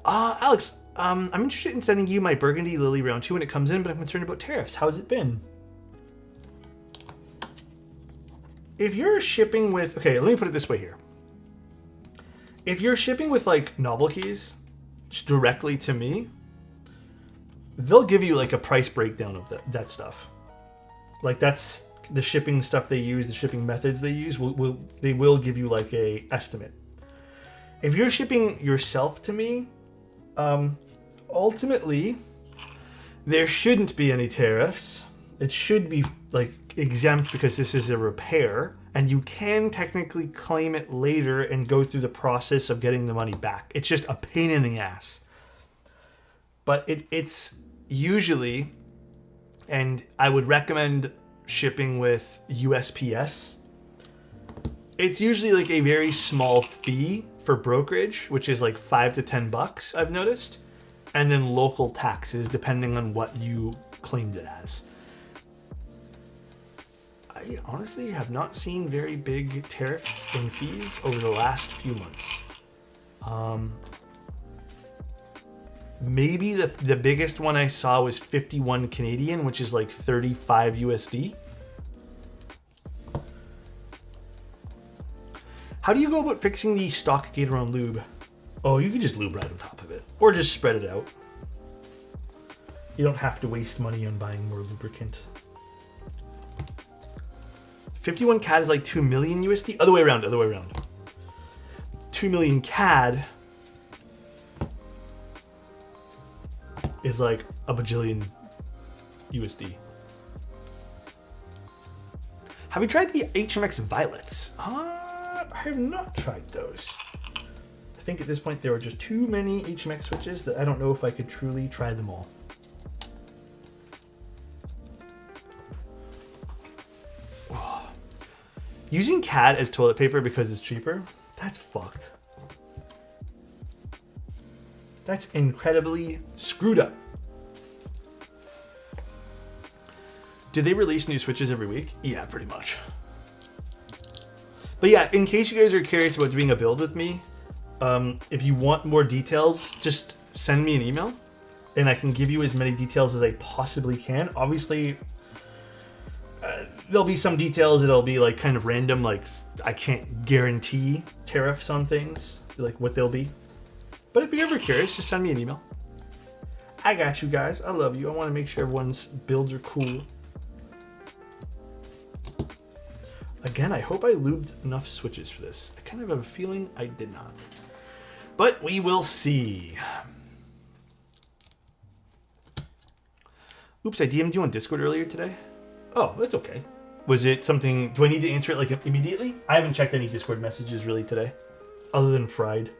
Alex, I'm interested in sending you my Burgundy Lily round 2 when it comes in, but I'm concerned about tariffs. How's it been? If you're shipping with, okay, let me put it this way here. If you're shipping with like novel keys just directly to me, they'll give you like a price breakdown of that stuff. Like that's the shipping stuff they use, the shipping methods they use, they will give you like a estimate. If you're shipping yourself to me, ultimately, there shouldn't be any tariffs. It should be like exempt because this is a repair, and you can technically claim it later and go through the process of getting the money back. It's just a pain in the ass. But it's usually, and I would recommend shipping with USPS. It's usually like a very small fee for brokerage, which is like $5 to $10, I've noticed, and then local taxes depending on what you claimed it as. I honestly have not seen very big tariffs and fees over the last few months. Maybe the biggest one I saw was 51 Canadian, which is like 35 USD. How do you go about fixing the stock gate around lube? Oh, you can just lube right on top of it, or just spread it out. You don't have to waste money on buying more lubricant. 51 CAD is like 2 million USD. Other way around, other way around. 2 million CAD is like a bajillion USD. Have you tried the HMX Violets? I have not tried those. I think at this point there are just too many HMX switches that I don't know if I could truly try them all. Using CAD as toilet paper because it's cheaper, that's fucked. That's incredibly screwed up. Do they release new switches every week? Yeah, pretty much. But yeah, in case you guys are curious about doing a build with me, if you want more details, just send me an email and I can give you as many details as I possibly can. Obviously, there'll be some details that'll be like kind of random, like I can't guarantee tariffs on things, like what they'll be. But if you're ever curious, just send me an email. I got you guys. I love you. I want to make sure everyone's builds are cool. Again, I hope I lubed enough switches for this. I kind of have a feeling I did not. But we will see. Oops, I DM'd you on Discord earlier today. Oh, that's okay. Was it something, do I need to answer it like immediately? I haven't checked any Discord messages really today, other than fried.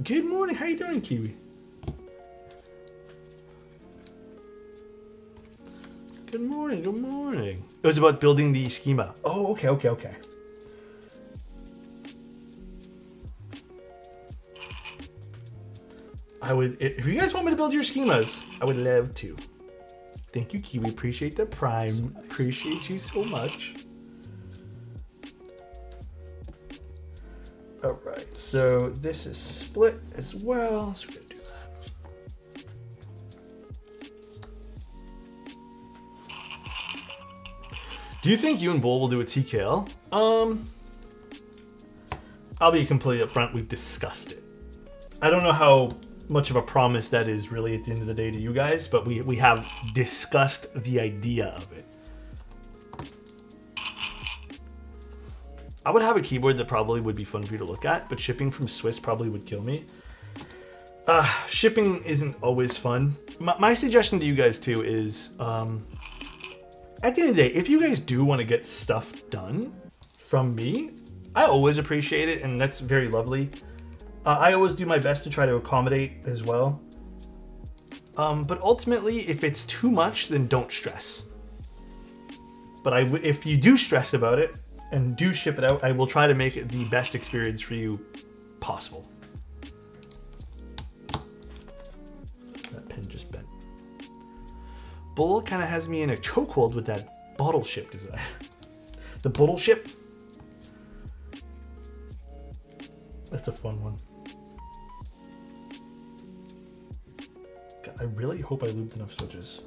Good morning, how you doing, Kiwi? Good morning, good morning. It was about building the schema. Oh, okay. I would, if you guys want me to build your schemas, I would love to. Thank you, Kiwi. Appreciate the prime. Appreciate you so much. All right, so this is split as well. So we're gonna do that. Do you think you and Bull will do a TKL? I'll be completely upfront. We've discussed it. I don't know how much of a promise that is really at the end of the day to you guys, but we have discussed the idea of it. I would have a keyboard that probably would be fun for you to look at, but shipping from Swiss probably would kill me. Shipping isn't always fun. My suggestion to you guys too is, at the end of the day, if you guys do want to get stuff done from me, I always appreciate it, and that's very lovely. I always do my best to try to accommodate as well. But ultimately, if it's too much, then don't stress. But if you do stress about it and do ship it out, I will try to make it the best experience for you possible. That pin just bent. Bull kind of has me in a chokehold with that bottle ship design. The bottle ship? That's a fun one. God, I really hope I looped enough switches.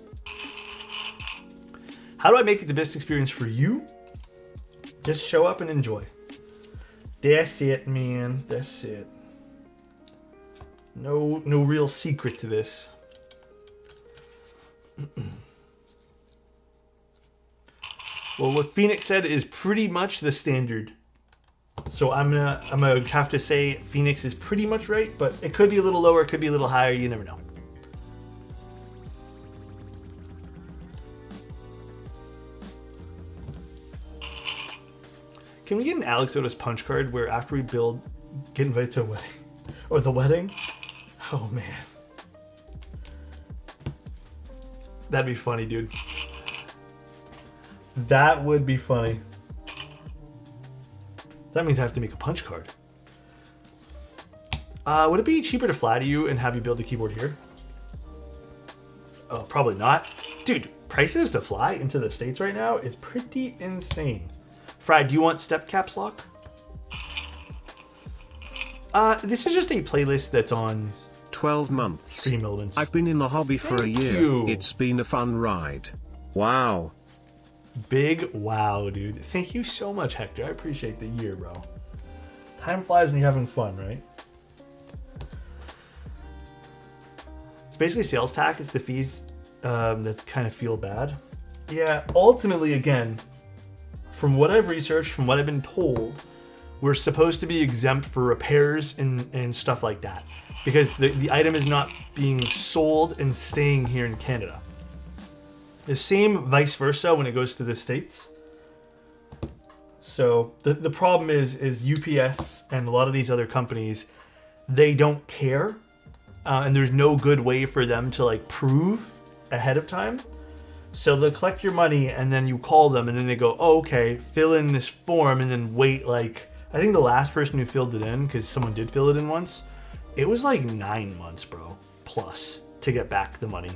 How do I make it the best experience for you? Just show up and enjoy. That's it, man. That's it. No real secret to this. Well, what Phoenix said is pretty much the standard. So I'm gonna have to say Phoenix is pretty much right, but it could be a little lower, it could be a little higher, you never know. Can we get an alexotos punch card where after we build, get invited to a wedding? Or the wedding? Oh man. That'd be funny, dude. That means I have to make a punch card. Would it be cheaper to fly to you and have you build a keyboard here? Oh, probably not. Dude, prices to fly into the States right now is pretty insane. Fry, do you want step caps lock? This is just a playlist that's on 12 months. 3 millimeters. I've been in the hobby for a year. You. It's been a fun ride. Wow. Big wow, dude. Thank you so much, Hector. I appreciate the year, bro. Time flies when you're having fun, right? It's basically sales tax. It's the fees that kind of feel bad. Yeah, ultimately, again, from what I've researched, from what I've been told, we're supposed to be exempt for repairs and stuff like that. Because the item is not being sold and staying here in Canada. The same vice versa when it goes to the States. So the problem is UPS and a lot of these other companies, they don't care. And there's no good way for them to like prove ahead of time. So they'll collect your money and then you call them and then they go, oh, okay, fill in this form and then wait like, I think the last person who filled it in, because someone did fill it in once, it was like 9 months, bro, plus to get back the money.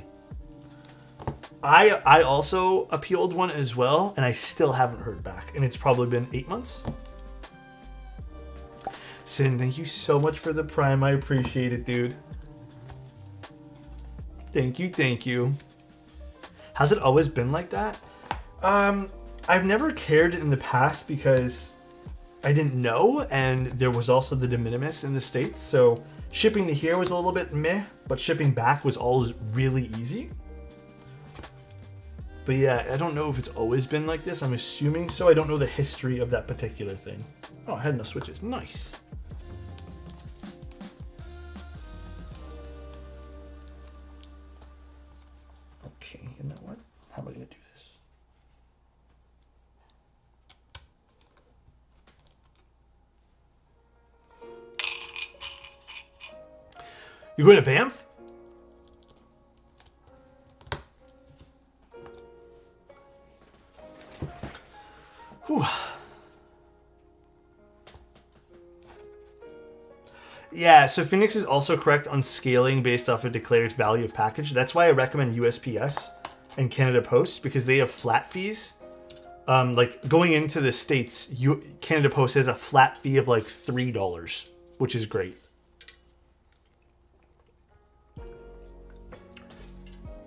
I also appealed one as well, and I still haven't heard back, and it's probably been 8 months. Sin, thank you so much for the Prime. I appreciate it, dude. Thank you, thank you. Has it always been like that? I've never cared in the past because I didn't know, and there was also the de minimis in the States, so shipping to here was a little bit meh, but shipping back was always really easy. But yeah, I don't know if it's always been like this. I'm assuming so. I don't know the history of that particular thing. Oh, I had enough switches. Nice. Okay, you know what? How am I going to do this? You going to Banff? Whew. Yeah, so Phoenix is also correct on scaling based off a declared value of package. That's why I recommend USPS and Canada Post, because they have flat fees. Like going into the States, Canada Post has a flat fee of like $3, which is great.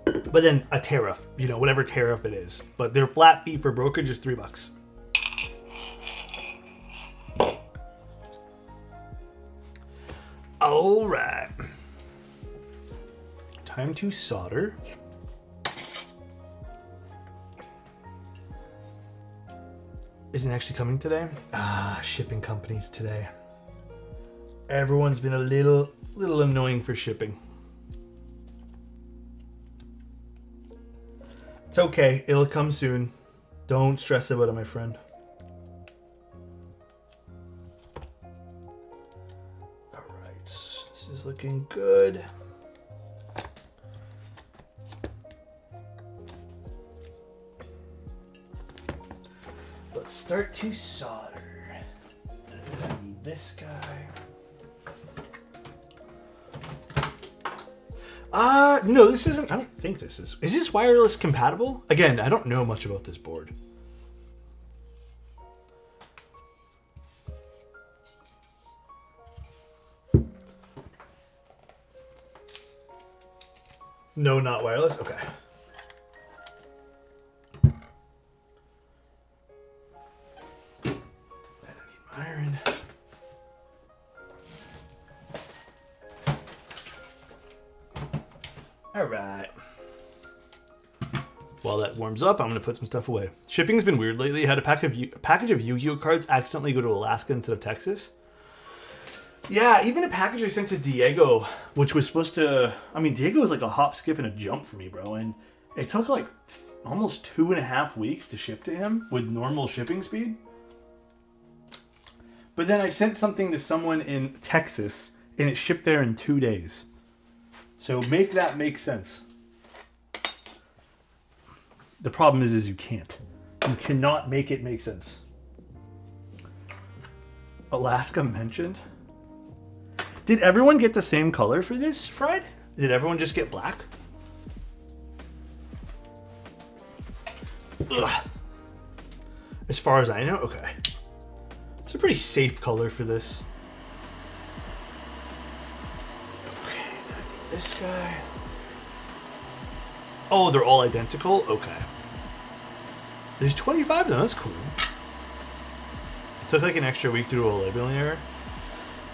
But then a tariff, you know, whatever tariff it is. But their flat fee for brokerage is $3. All right. Time to solder. Isn't actually coming today? Shipping companies today. Everyone's been a little annoying for shipping. It's okay. It'll come soon. Don't stress about it, my friend. All right. This is looking good. Let's start to solder. I need this guy. No, this isn't. I don't think this is. Is this wireless compatible? Again, I don't know much about this board. No, not wireless? Okay. I don't need my iron. All right. While that warms up, I'm going to put some stuff away. Shipping's been weird lately. I had a package of Yu-Gi-Oh cards accidentally go to Alaska instead of Texas. Yeah, even a package I sent to Diego, which was supposed to... I mean, Diego was like a hop, skip, and a jump for me, bro. And it took like almost 2.5 weeks to ship to him with normal shipping speed. But then I sent something to someone in Texas, and it shipped there in 2 days. So make that make sense. The problem is you can't. You cannot make it make sense. Alaska mentioned. Did everyone get the same color for this, Fried? Did everyone just get black? Ugh. As far as I know, okay. It's a pretty safe color for this. Okay, I need this guy. Oh, they're all identical? Okay. There's 25 of them, that's cool. It took like an extra week to do a labeling error.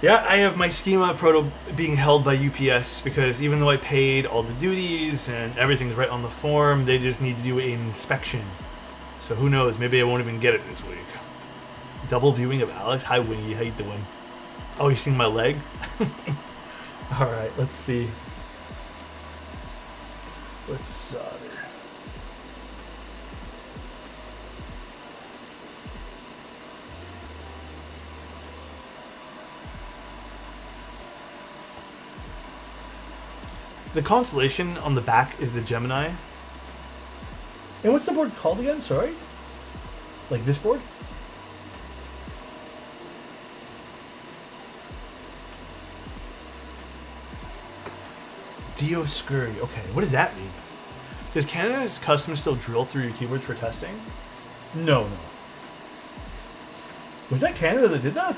Yeah, I have my schema proto being held by UPS because even though I paid all the duties and everything's right on the form, they just need to do an inspection. So who knows, maybe I won't even get it this week. Double viewing of Alex? Hi Wingy, how you doing? Oh, you seeing my leg? Alright, let's see. Let's solder. The constellation on the back is the Gemini. And what's the board called again? Sorry? Like this board? Dioscurry. Okay, what does that mean? Does Canada's custom still drill through your keyboards for testing? No. Was that Canada that did that?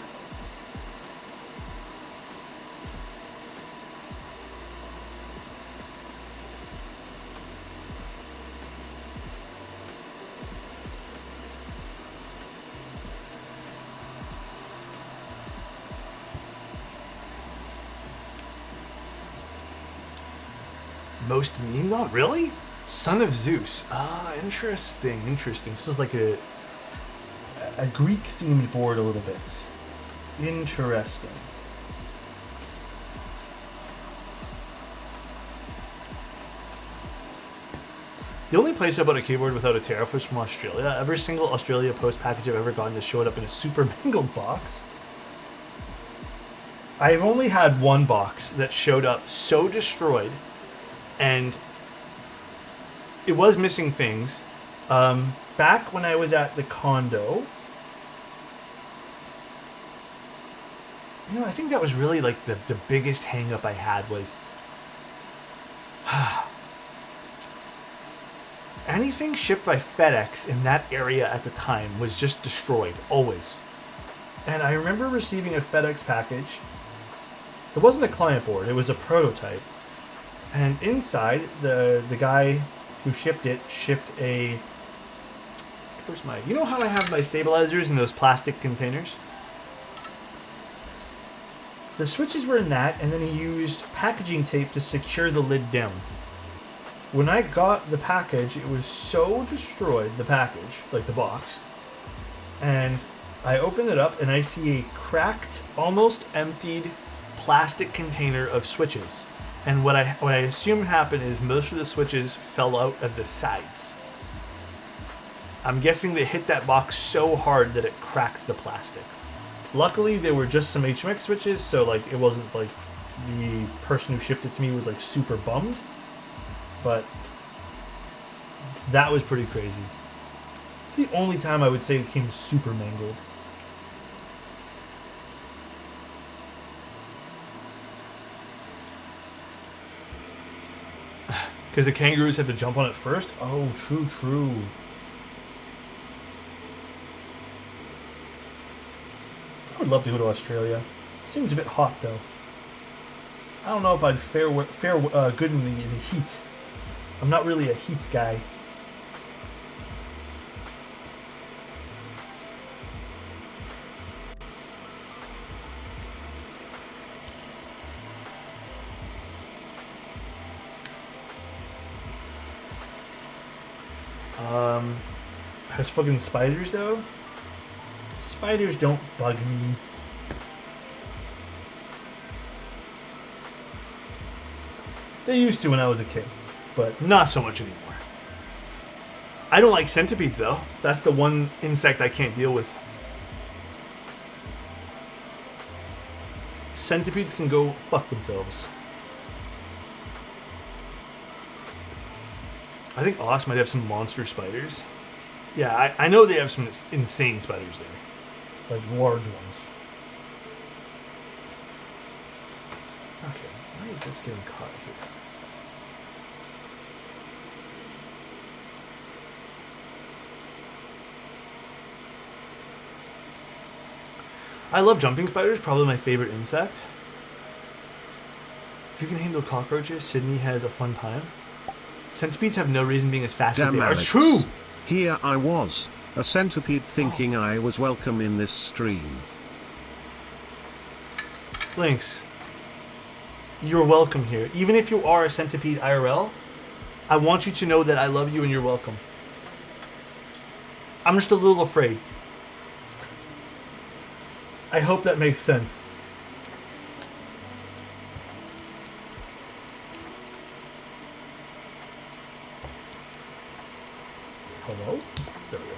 Most meme? Not really? Son of Zeus. Ah, interesting. This is like a Greek themed board a little bit. Interesting. The only place I bought a keyboard without a tariff was from Australia. Every single Australia Post package I've ever gotten has showed up in a super mangled box. I've only had one box that showed up so destroyed, and it was missing things. Back when I was at the condo, I think that was really like the biggest hang up I had was anything shipped by FedEx in that area at the time was just destroyed, always. And I remember receiving a FedEx package. It wasn't a client board, it was a prototype. And inside, the guy who shipped it shipped a... Where's my... You know how I have my stabilizers in those plastic containers? The switches were in that, and then he used packaging tape to secure the lid down. When I got the package, it was so destroyed, the package, like the box, and I opened it up and I see a cracked, almost emptied plastic container of switches. And what I assume happened is most of the switches fell out of the sides. I'm guessing they hit that box so hard that it cracked the plastic. Luckily, they were just some HMX switches, so like it wasn't like the person who shipped it to me was like super bummed. But that was pretty crazy. It's the only time I would say it came super mangled. Because the kangaroos had to jump on it first? Oh, true. I would love to go to Australia. It seems a bit hot, though. I don't know if I'd fare good in the heat. I'm not really a heat guy. Has fucking spiders though? Spiders don't bug me. They used to when I was a kid, but not so much anymore. I don't like centipedes though. That's the one insect I can't deal with. Centipedes can go fuck themselves. I think Oz might have some monster spiders. Yeah, I know they have some insane spiders there. Like large ones. is this getting caught here? I love jumping spiders, probably my favorite insect. If you can handle cockroaches, Sydney has a fun time. Centipedes have no reason being as fast as they are. It's true! Here I was, a centipede thinking I was welcome in this stream. Lynx, you're welcome here. Even if you are a centipede IRL, I want you to know that I love you and you're welcome. I'm just a little afraid. I hope that makes sense. Hello? There we go.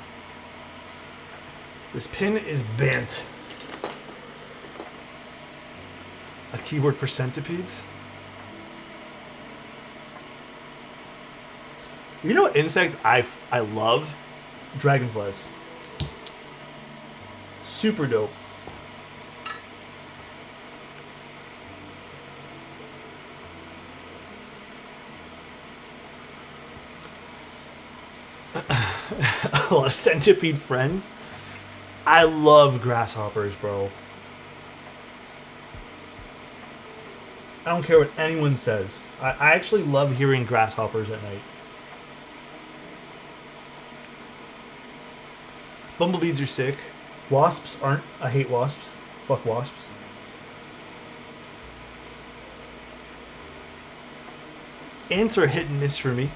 This pin is bent. A keyboard for centipedes? You know what insect I love? Dragonflies. Super dope. A lot of centipede friends. I love grasshoppers, bro. I don't care what anyone says. I actually love hearing grasshoppers at night. Bumblebees are sick. Wasps aren't. I hate wasps. Fuck wasps. Ants are hit and miss for me.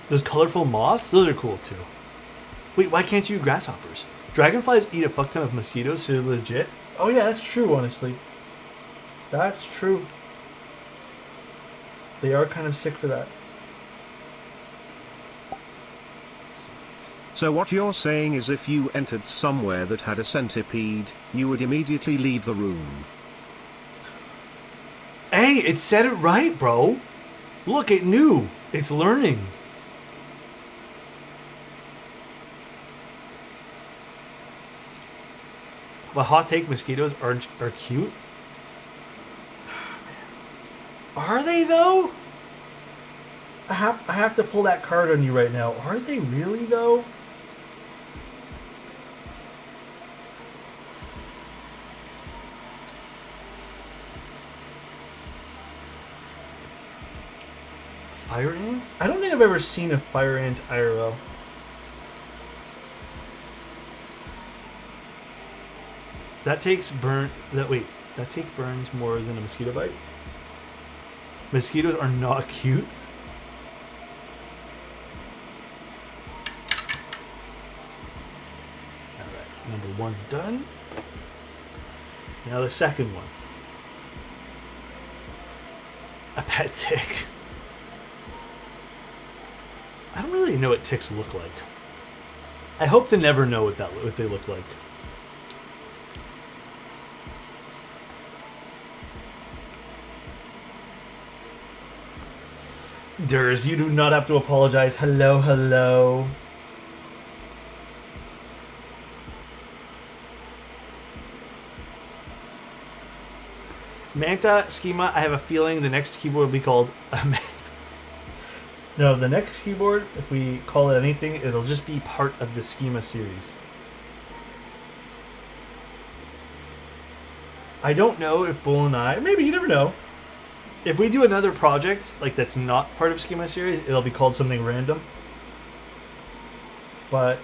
Those colorful moths, those are cool too. Wait, why can't you eat grasshoppers? Dragonflies eat a fuck ton of mosquitoes, so they're legit. Oh yeah, that's true, honestly. That's true. They are kind of sick for that. So what you're saying is if you entered somewhere that had a centipede, you would immediately leave the room. Hey, it said it right, bro. Look, it knew. It's learning. Well, hot take, mosquitoes are cute. Are they though? I have to pull that card on you right now. Are they really though? Fire ants? I don't think I've ever seen a fire ant IRL. That takes burns more than a mosquito bite? Mosquitoes are not cute. Alright, number one done. Now the second one. A pet tick. I don't really know what ticks look like. I hope to never know what they look like. Durs, you do not have to apologize. Hello, hello. Manta schema, I have a feeling the next keyboard will be called a Manta. No, the next keyboard, if we call it anything, it'll just be part of the schema series. I don't know if Bull and I, maybe, you never know. If we do another project, like that's not part of Schema series, it'll be called something random. But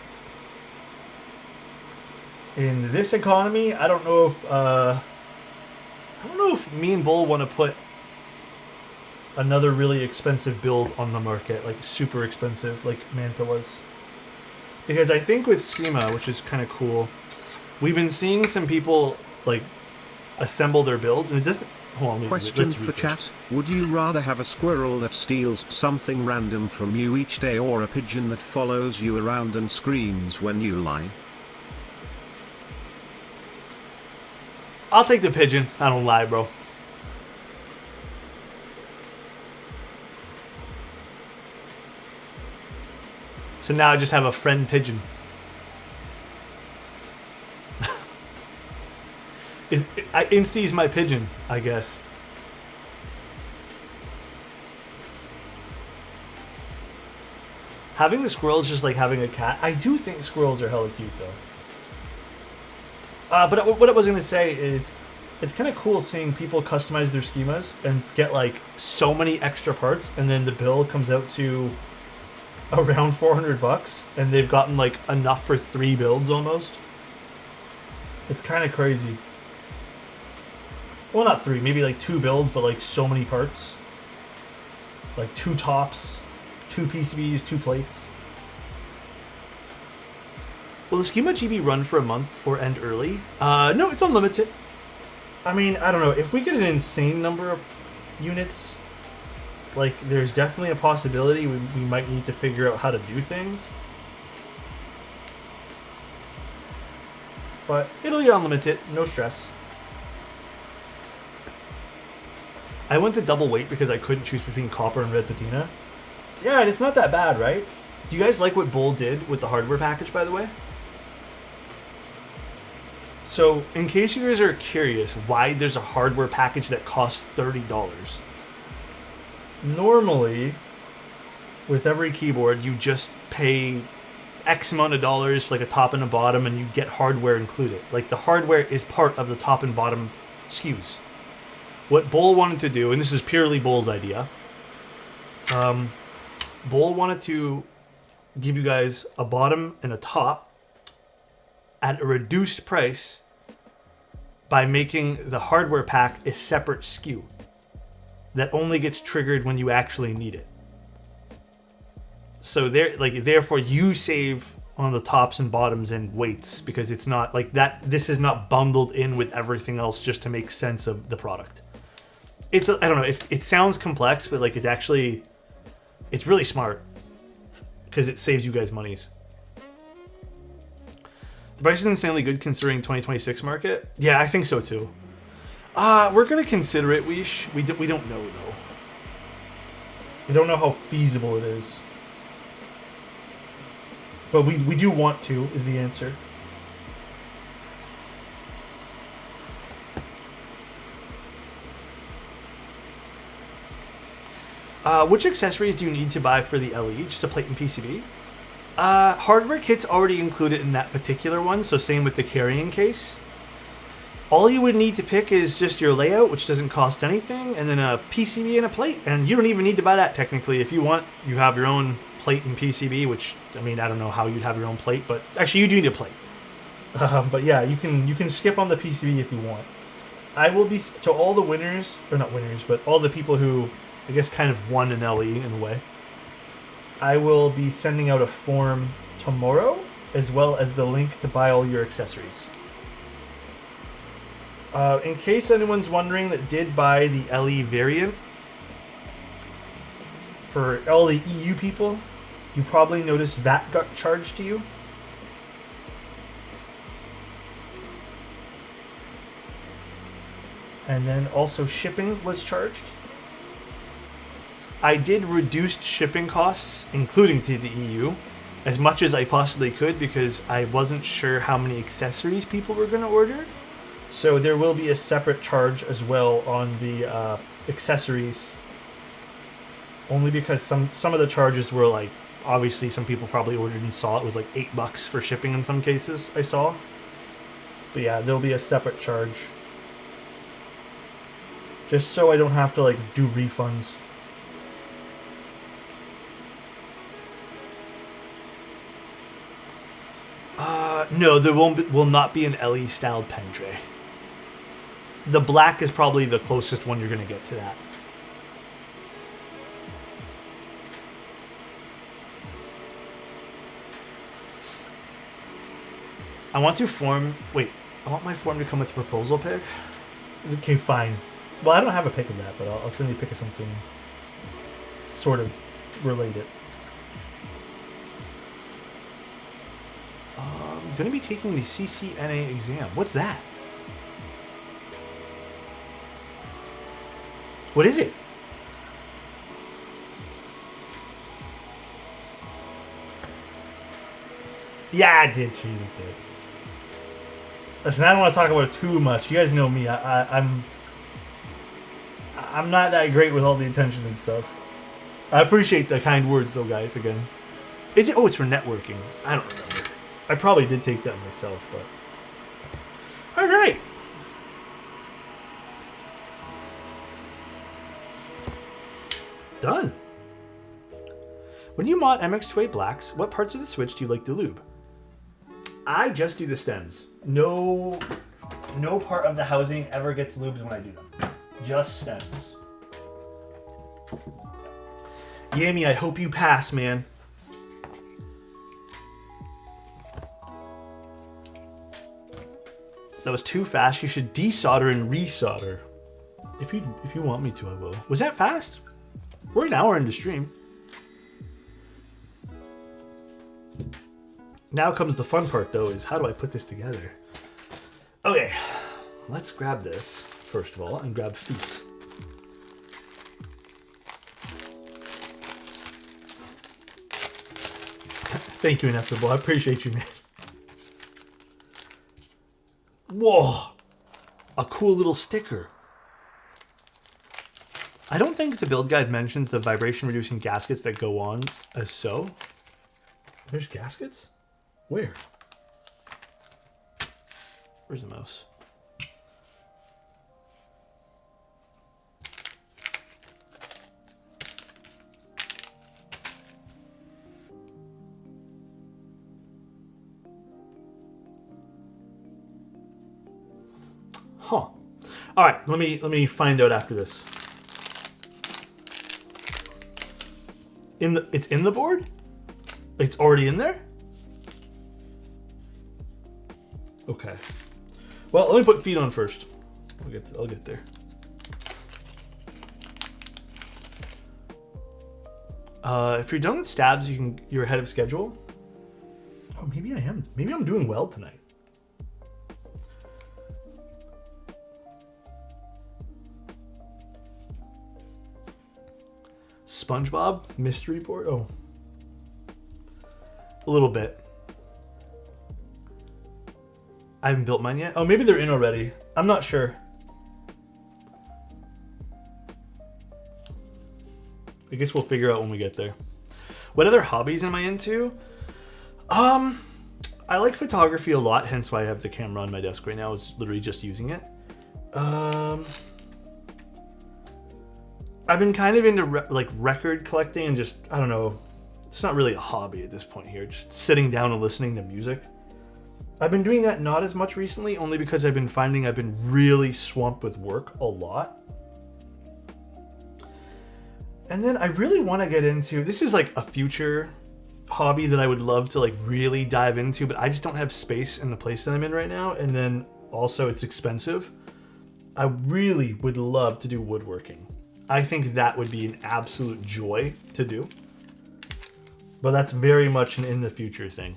in this economy, I don't know if me and Bull want to put another really expensive build on the market, like super expensive, like Manta was. Because I think with Schema, which is kind of cool, we've been seeing some people like assemble their builds, and it doesn't. Hold on, Question for chat: would you rather have a squirrel that steals something random from you each day, or a pigeon that follows you around and screams when you lie? I'll take the pigeon. I don't lie, bro. So now I just have a friend pigeon. Insty's my pigeon, I guess. Having the squirrel is just like having a cat. I do think squirrels are hella cute, though. But what I was going to say is, it's kind of cool seeing people customize their schemas and get like so many extra parts, and then the bill comes out to around $400, and they've gotten like enough for 3 builds almost. It's kind of crazy. Well, not 3, maybe like 2 builds, but like so many parts. Like 2 tops, 2 PCBs, 2 plates. Will the Schema GB run for a month or end early? No, it's unlimited. I mean, I don't know. If we get an insane number of units, like, there's definitely a possibility we might need to figure out how to do things. But it'll be unlimited, no stress. I went to double weight because I couldn't choose between copper and red patina. Yeah, and it's not that bad, right? Do you guys like what Bull did with the hardware package, by the way? So, in case you guys are curious why there's a hardware package that costs $30. Normally, with every keyboard, you just pay X amount of dollars for like a top and a bottom, and you get hardware included. Like, the hardware is part of the top and bottom SKUs. What Bull wanted to do, and this is purely Bull's idea, Bull wanted to give you guys a bottom and a top at a reduced price by making the hardware pack a separate SKU that only gets triggered when you actually need it. So therefore you save on the tops and bottoms and weights, because it's not like that. This is not bundled in with everything else just to make sense of the product. I don't know if it sounds complex, but like it's really smart because it saves you guys monies. The price is insanely good considering 2026 market. Yeah, I think so too. We're gonna consider it. We don't know though. We don't know how feasible it is. But we do want to, is the answer. Which accessories do you need to buy for the LE? Just a plate and PCB? Hardware kit's already included in that particular one, so same with the carrying case. All you would need to pick is just your layout, which doesn't cost anything, and then a PCB and a plate. And you don't even need to buy that technically. If you want, you have your own plate and PCB, which, I mean, I don't know how you'd have your own plate, but actually you do need a plate. But yeah, you can skip on the PCB if you want. I will be, to all the winners, or not winners, but all the people who, I guess, kind of won an LE in a way, I will be sending out a form tomorrow, as well as the link to buy all your accessories. In case anyone's wondering that did buy the LE variant, for all the EU people, you probably noticed VAT got charged to you. And then also shipping was charged. I did reduced shipping costs, including to the EU, as much as I possibly could, because I wasn't sure how many accessories people were going to order. So there will be a separate charge as well on the accessories, only because some of the charges were like, obviously some people probably ordered and saw it was like $8 for shipping in some cases, I saw. But yeah, there'll be a separate charge, just so I don't have to like do refunds. No, there will not be an LE styled pen tray. The black is probably the closest one you're going to get to that. I want my form to come with a proposal pic? Okay, fine. Well, I don't have a pic of that, but I'll send you a pic of something sort of related. I'm going to be taking the CCNA exam. What's that? What is it? Yeah, I did. Jeez, it did. Listen, I don't want to talk about it too much. You guys know me. I'm not that great with all the attention and stuff. I appreciate the kind words, though, guys. Again, is it? Oh, it's for networking. I don't remember. I probably did take that myself, but all right. Done. When you mod MX2A blacks, what parts of the Switch do you like to lube? I just do the stems. No part of the housing ever gets lubed when I do them. Just stems. Yami, I hope you pass, man. That was too fast. You should desolder and resolder. If you want me to, I will. Was that fast? We're an hour into stream. Now comes the fun part, though, is how do I put this together? Okay, let's grab this, first of all, and grab feet. Thank you, Ineffable. I appreciate you, man. Whoa! A cool little sticker. I don't think the build guide mentions the vibration-reducing gaskets that go on as so. There's gaskets? Where? Where's the mouse? Huh. All right, let me find out after this. It's in the board? It's already in there? Okay. Well, let me put feet on first. I'll get there. If you're done with stabs, you're ahead of schedule. Oh, maybe I am. Maybe I'm doing well tonight. SpongeBob mystery board. Oh, a little bit. I haven't built mine yet. Oh, maybe they're in already. I'm not sure. I guess we'll figure out when we get there. What other hobbies am I into? I like photography a lot, hence why I have the camera on my desk right now. I was literally just using it. I've been kind of into record collecting and just, I don't know, it's not really a hobby at this point here, just sitting down and listening to music. I've been doing that not as much recently, only because I've been finding I've been really swamped with work a lot. And then I really want to get into, this is like a future hobby that I would love to like really dive into, but I just don't have space in the place that I'm in right now. And then also it's expensive. I really would love to do woodworking. I think that would be an absolute joy to do. But that's very much an in the future thing.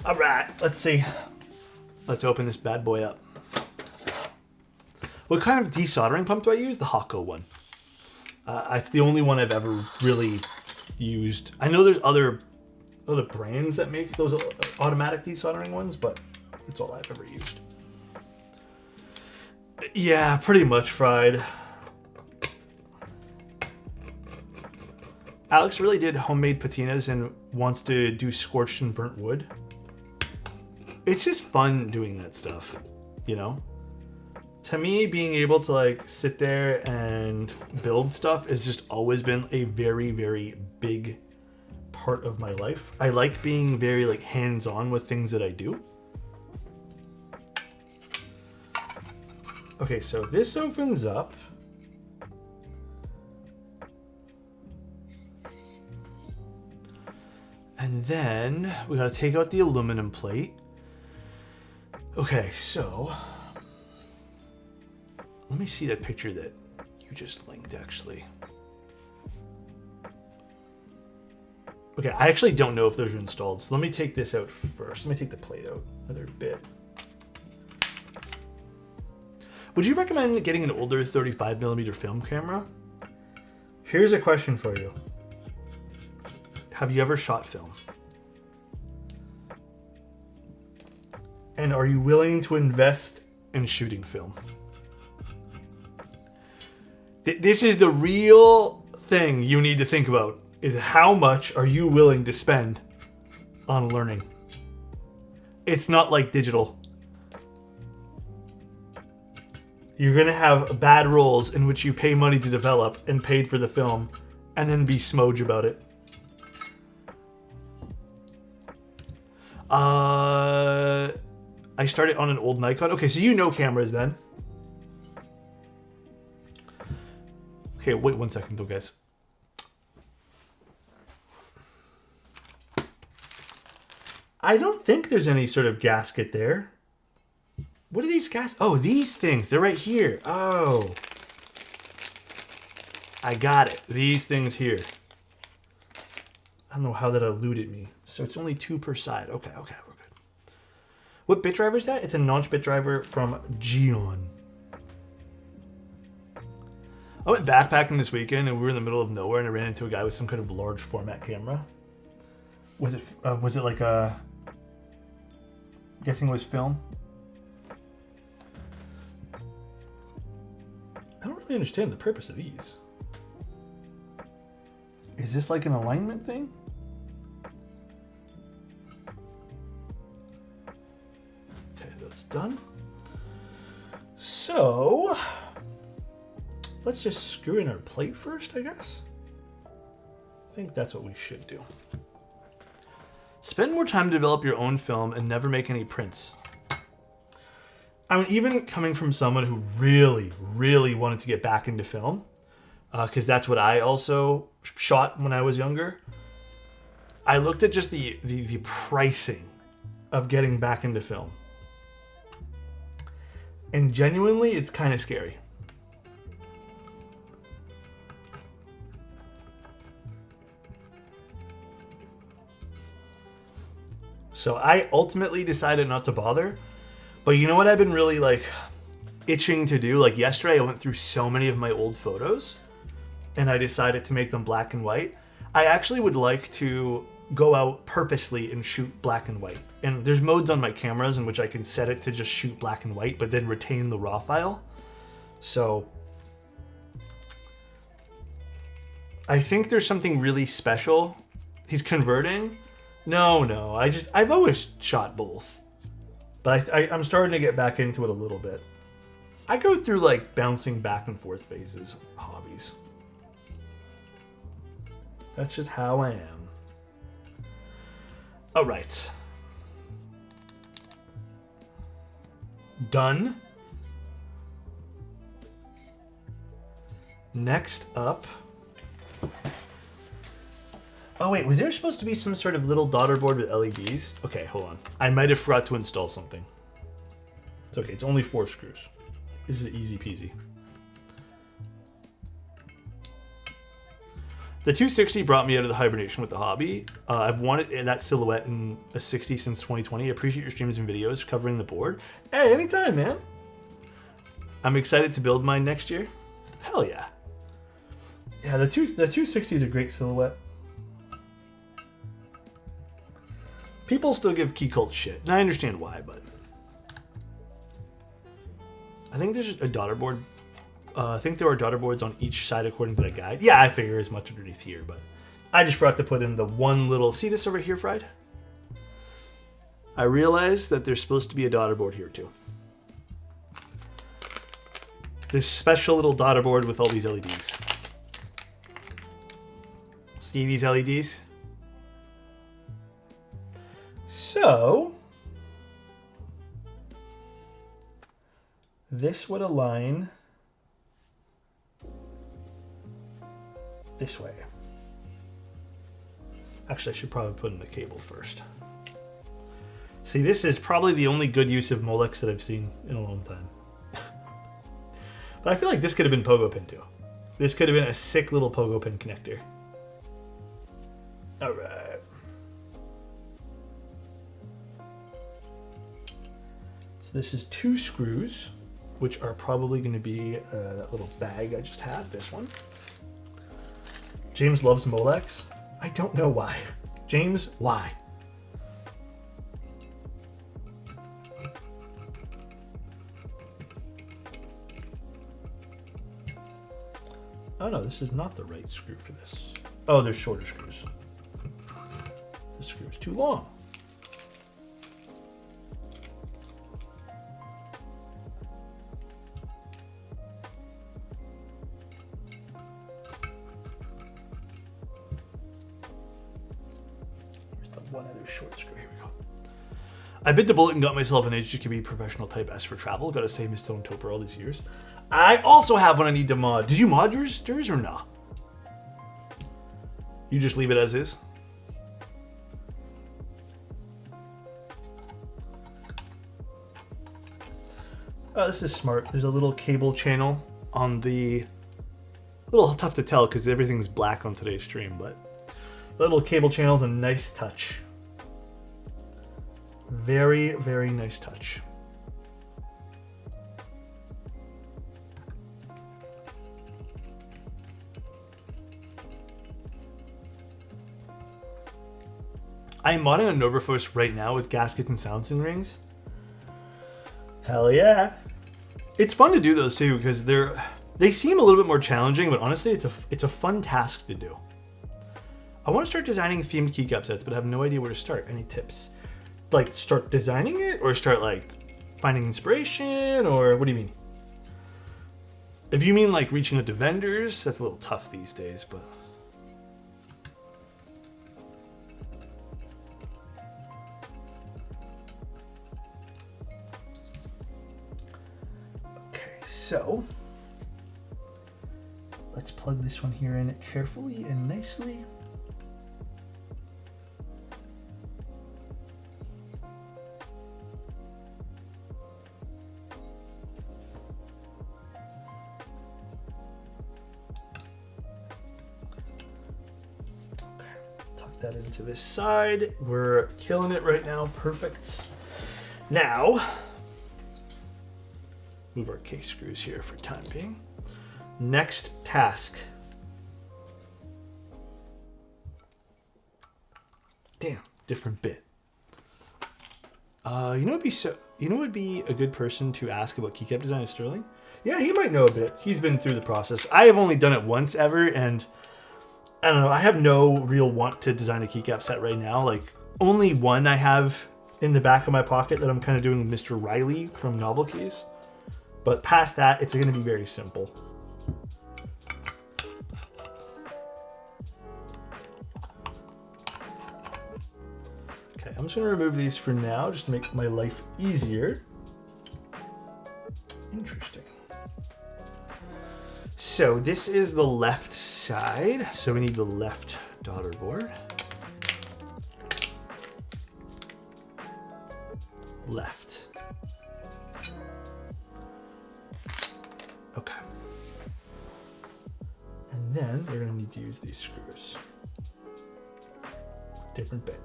All right, let's see. Let's open this bad boy up. What kind of desoldering pump do I use? The Hako one. It's the only one I've ever really used. I know there's other brands that make those automatic desoldering ones, but it's all I've ever used. Yeah, pretty much fried. Alex really did homemade patinas and wants to do scorched and burnt wood. It's just fun doing that stuff, you know? To me, being able to like sit there and build stuff has just always been a very, very big part of my life. I like being very like hands-on with things that I do. Okay, so this opens up. And then we gotta take out the aluminum plate. Okay, so let me see that picture that you just linked, actually. Okay, I actually don't know if those are installed, so let me take this out first. Let me take the plate out another bit. Would you recommend getting an older 35mm film camera? Here's a question for you. Have you ever shot film? And are you willing to invest in shooting film? This is the real thing you need to think about, is how much are you willing to spend on learning? It's not like digital. You're going to have bad roles in which you pay money to develop and paid for the film and then be smoge about it. I started on an old Nikon. Okay, so you know cameras then. Okay, wait 1 second though, guys. I don't think there's any sort of gasket there. What are these gas? Oh, these things. They're right here. Oh. I got it. These things here. I don't know how that eluded me. So it's only 2 per side. Okay, we're good. What bit driver is that? It's a notch bit driver from Geon. I went backpacking this weekend and we were in the middle of nowhere and I ran into a guy with some kind of large format camera. Was it like a... I'm guessing it was film? I don't really understand the purpose of these. Is this like an alignment thing? Okay, that's done. So, let's just screw in our plate first, I guess. I think that's what we should do. Spend more time to develop your own film and never make any prints. I mean, even coming from someone who really, really wanted to get back into film, because that's what I also shot when I was younger, I looked at just the pricing of getting back into film. And genuinely, it's kind of scary. So I ultimately decided not to bother. But you know what I've been really like itching to do? Like yesterday I went through so many of my old photos and I decided to make them black and white. I actually would like to go out purposely and shoot black and white. And there's modes on my cameras in which I can set it to just shoot black and white, but then retain the raw file. So I think there's something really special. He's converting. No, I've always shot both. But I'm starting to get back into it a little bit. I go through like bouncing back and forth phases of hobbies. That's just how I am. All right. Done. Next up. Oh wait, was there supposed to be some sort of little daughter board with LEDs? Okay, hold on. I might have forgot to install something. It's okay, it's only 4 screws. This is easy peasy. The 260 brought me out of the hibernation with the hobby. I've wanted that silhouette in a 60 since 2020. I appreciate your streams and videos covering the board. Hey, anytime, man. I'm excited to build mine next year. Hell yeah. Yeah, the 260 is a great silhouette. People still give Key Cult shit, and I understand why, but I think there's a daughter board. I think there are daughter boards on each side according to the guide. Yeah, I figure as much underneath here, but I just forgot to put in the one little... See this over here, Fried? I realized that there's supposed to be a daughter board here, too. This special little daughter board with all these LEDs. See these LEDs? So, this would align this way. Actually, I should probably put in the cable first. See, this is probably the only good use of Molex that I've seen in a long time. But I feel like this could have been pogo pin too. This could have been a sick little pogo pin connector. All right. This is 2 screws, which are probably going to be that little bag I just had, this one. James loves Molex. I don't know why. James, why? Oh no, this is not the right screw for this. Oh, there's shorter screws. This screw is too long. One other short screw. Here we go. I bit the bullet and got myself an HGKB professional type S for travel. Gotta say, Miss Stone Toper all these years. I also have one I need to mod. Did you mod yours or nah? You just leave it as is? Oh, this is smart. There's a little cable channel on the... A little tough to tell because everything's black on today's stream, but... Little cable channel's a nice touch. Very, very nice touch. I'm modding on Noberfos right now with gaskets and soundsin rings. Hell yeah. It's fun to do those too because they seem a little bit more challenging, but honestly it's a fun task to do. I want to start designing themed keycap sets, but I have no idea where to start. Any tips? Like, start designing it, or start, like, finding inspiration, or what do you mean? If you mean, like, reaching out to vendors, that's a little tough these days, but... Okay, so... Let's plug this one here in carefully and nicely. That into this side. We're killing it right now. Perfect. Now, move our case screws here for time being. Next task. Damn, different bit. You know what'd be a good person to ask about keycap design is Sterling? Yeah, he might know a bit. He's been through the process. I have only done it once ever, and I don't know, I have no real want to design a keycap set right now. Like, only one I have in the back of my pocket that I'm kind of doing with Mr. Riley from Novel Keys. But past that, it's going to be very simple. Okay, I'm just going to remove these for now, just to make my life easier. Interesting. So this is the left side. So we need the left daughter board. Left. Okay. And then we're gonna need to use these screws. Different bit.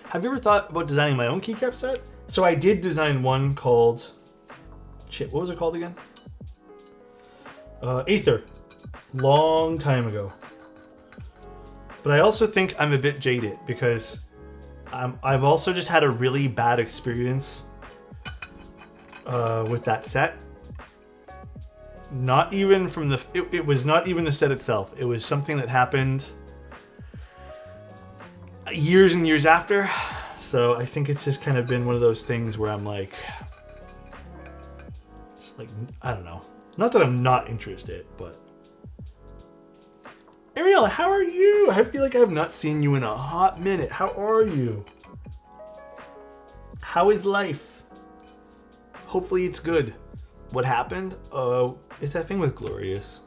Have you ever thought about designing my own keycap set? So I did design one called... Shit, what was it called again? Aether. Long time ago. But I also think I'm a bit jaded because I've also just had a really bad experience with that set. Not even from the... It was not even the set itself. It was something that happened years and years after. So I think it's just kind of been one of those things where I'm like... Like, I don't know. Not that I'm not interested, but... Ariel, how are you? I feel like I have not seen you in a hot minute. How are you? How is life? Hopefully it's good. What happened? It's that thing with Glorious.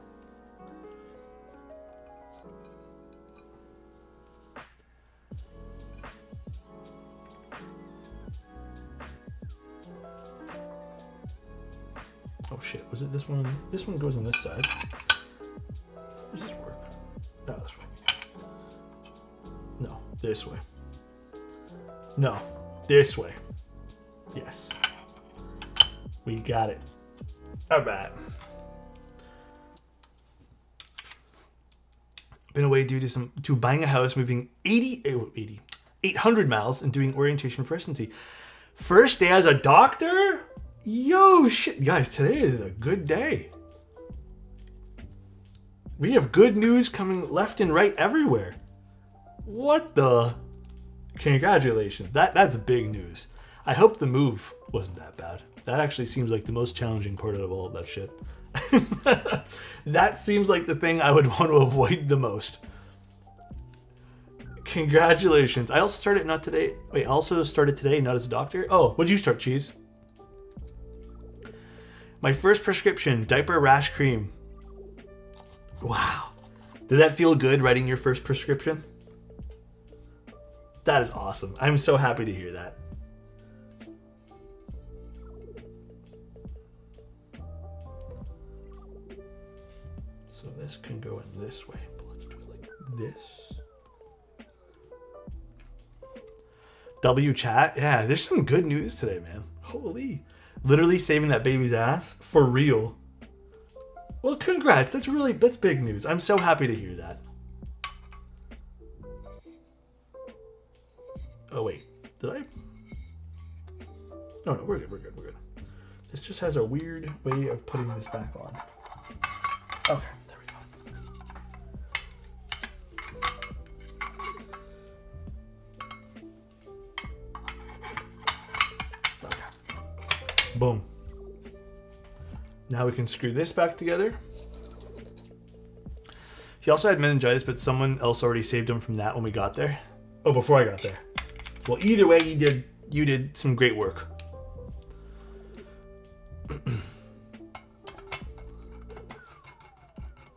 Oh shit, was it this one? This one goes on this side. How does this work? No, this way. No, this way. No, this way. Yes. We got it. All right. Been away due to buying a house, moving 800 miles and doing orientation for residency. First day as a doctor? Yo, shit. Guys, today is a good day. We have good news coming left and right everywhere. What the? Congratulations. That's big news. I hope the move wasn't that bad. That actually seems like the most challenging part of all of that shit. That seems like the thing I would want to avoid the most. Congratulations. I also started not today. Wait, I also started today, not as a doctor. Oh, what'd you start, Cheese? My first prescription, diaper rash cream. Wow. Did that feel good, writing your first prescription? That is awesome. I'm so happy to hear that. So this can go in this way, but let's do it like this. W chat. Yeah, there's some good news today, man. Holy. Literally saving that baby's ass for real. Well, congrats. That's big news. I'm so happy to hear that. Oh, wait. Did I? No, we're good. This just has a weird way of putting this back on. Okay, there we go. Okay. Boom. Now we can screw this back together. He also had meningitis, but someone else already saved him from that when we got there. Oh, before I got there. Well, either way, you did some great work.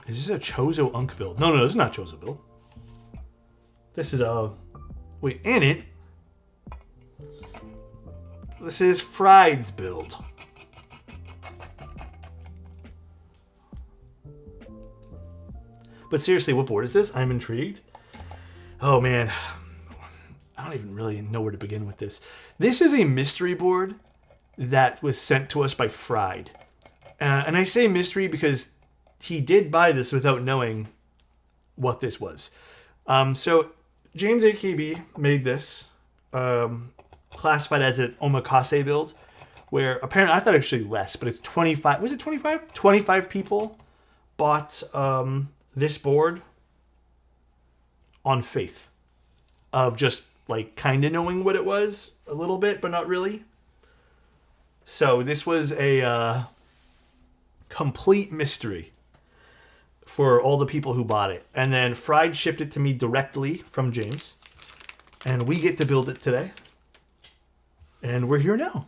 Is this a Chozo Unk build? No, this is not Chozo build. This is a... Wait, in it? This is Fried's build. But seriously, what board is this? I'm intrigued. Oh, man. I don't even really know where to begin with this. This is a mystery board that was sent to us by Fried. And I say mystery because he did buy this without knowing what this was. So James AKB made this, classified as an omakase build, where apparently, I thought actually less, but it's 25. Was it 25? 25 people bought this board on faith of just like kind of knowing what it was a little bit, but not really. So this was a complete mystery for all the people who bought it. And then Fried shipped it to me directly from James. And we get to build it today. And we're here now.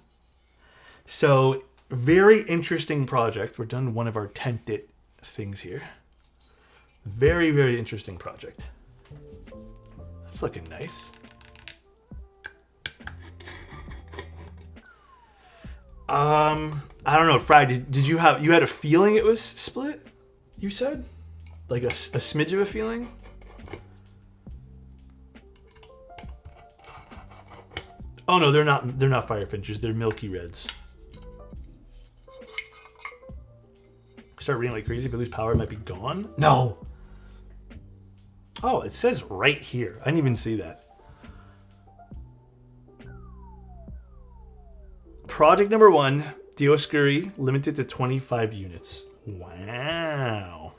So very interesting project. We're done one of our tented things here. Very, very interesting project. That's looking nice. I don't know, Fried, did you had a feeling it was split? You said? Like a smidge of a feeling? Oh no, they're not Firefinchers, they're Milky Reds. Start reading like crazy, if I lose power, it might be gone? No! Oh, it says right here. I didn't even see that. Project number 1, Dioscuri, limited to 25 units. Wow.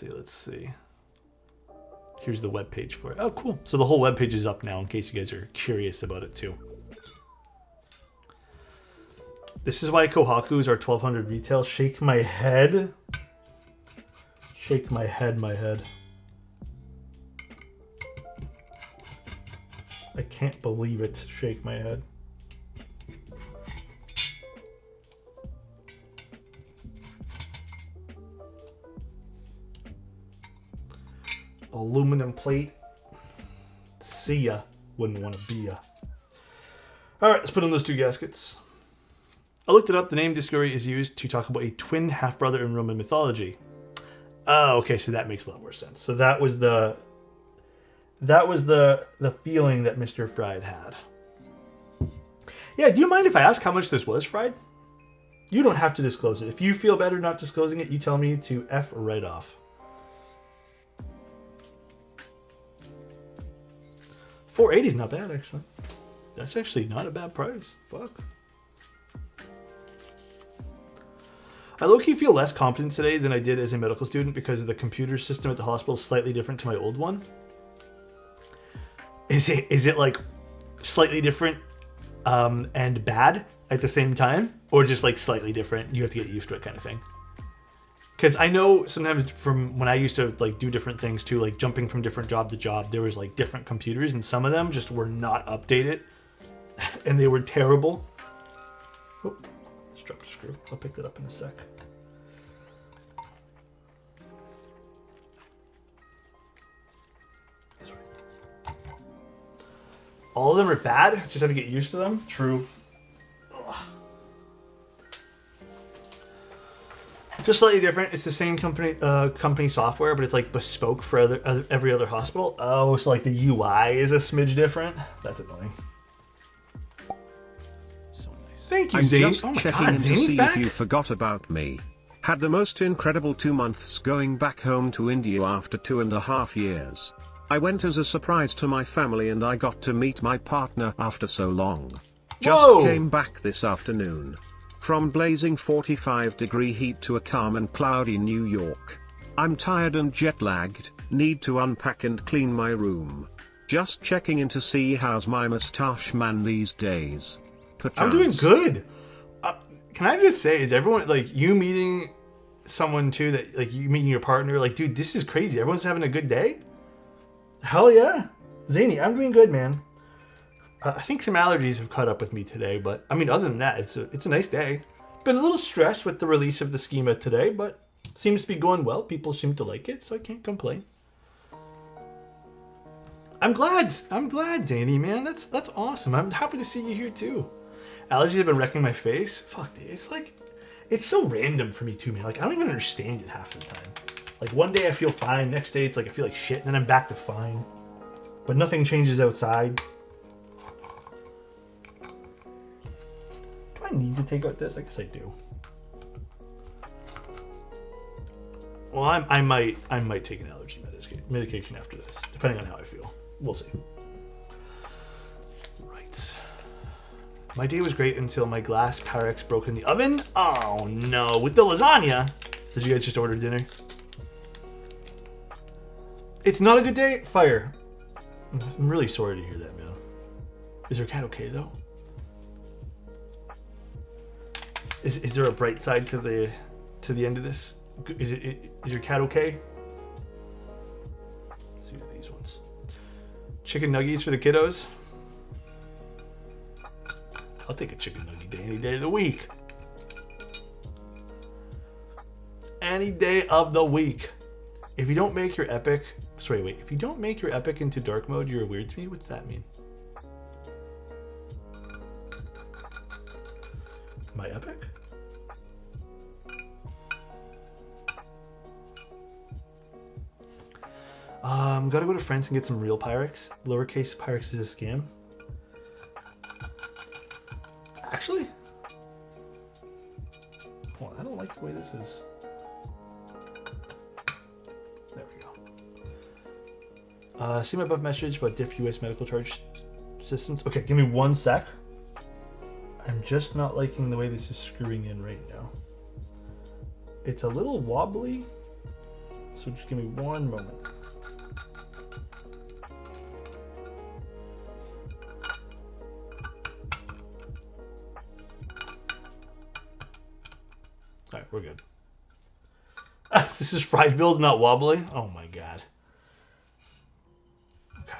Let's see. Here's the web page for it. Oh, cool. So the whole web page is up now in case you guys are curious about it too. This is why Kohaku's are 1200 retail. Shake my head. Shake my head, my head. I can't believe it. Shake my head. Aluminum plate. See ya. Wouldn't want to be ya. Alright, let's put in those 2 gaskets. I looked it up. The name Discovery is used to talk about a twin half-brother in Roman mythology. Oh, okay, so that makes a lot more sense. So that was the feeling that Mr. Fried had. Yeah, do you mind if I ask how much this was, Fried? You don't have to disclose it. If you feel better not disclosing it, you tell me to F right off. $480 is not bad, actually. That's actually not a bad price. Fuck. I low-key feel less competent today than I did as a medical student because the computer system at the hospital is slightly different to my old one. Is it like slightly different and bad at the same time? Or just like slightly different, you have to get used to it kind of thing? Because I know sometimes from when I used to like do different things too, like jumping from different job to job, there was like different computers and some of them just were not updated and they were terrible. Oh, just dropped a screw. I'll pick that up in a sec. All of them are bad. Just have to get used to them. True. Ugh. Just slightly different. It's the same company software, but it's like bespoke for every other hospital. Oh, so like the UI is a smidge different. That's annoying. So nice. Thank you, I'm Zane. just Oh my checking God, in to Zane's see back. if you forgot about me. Had the most incredible 2 months going back home to India after 2.5 years. I went as a surprise to my family and I got to meet my partner after so long. Just Whoa. came back this afternoon. From blazing 45-degree heat to a calm and cloudy New York. I'm tired and jet-lagged, need to unpack and clean my room. Just checking in to see how's my mustache man these days. I'm doing good. Can I just say, is everyone, like, you meeting someone too, that, like, you meeting your partner, like, dude, this is crazy. Everyone's having a good day? Hell yeah. Zany, I'm doing good, man. I think some allergies have caught up with me today, but, I mean, other than that, it's a nice day. Been a little stressed with the release of the schema today, but seems to be going well. People seem to like it, so I can't complain. I'm glad, Zany, man. That's awesome. I'm happy to see you here, too. Allergies have been wrecking my face. Fuck, dude. It's like, it's so random for me too, man. Like, I don't even understand it half the time. Like, one day I feel fine, next day it's like I feel like shit, and then I'm back to fine. But nothing changes outside. Do I need to take out this? I guess I do. Well, I might take an allergy medication after this, depending on how I feel. We'll see. Right. My day was great until my glass Pyrex broke in the oven. Oh no, with the lasagna. Did you guys just order dinner? It's not a good day? Fire. I'm really sorry to hear that, man. Is your cat okay though? Is there a bright side to the end of this? Is your cat okay? Let's see these ones. Chicken nuggies for the kiddos. I'll take a chicken nugget day any day of the week. Any day of the week. If you don't make your epic... Sorry, wait. If you don't make your epic into dark mode, you're weird to me? What's that mean? My epic? Gotta go to France and get some real Pyrex. Lowercase Pyrex is a scam. Actually? Hold on, I don't like the way this is. There we go. See my above message about diff US medical charge systems. Okay, give me 1 sec. I'm just not liking the way this is screwing in right now. It's a little wobbly, so just give me 1 moment. Alright, we're good. This is fried build, not wobbly? Oh my god. Okay.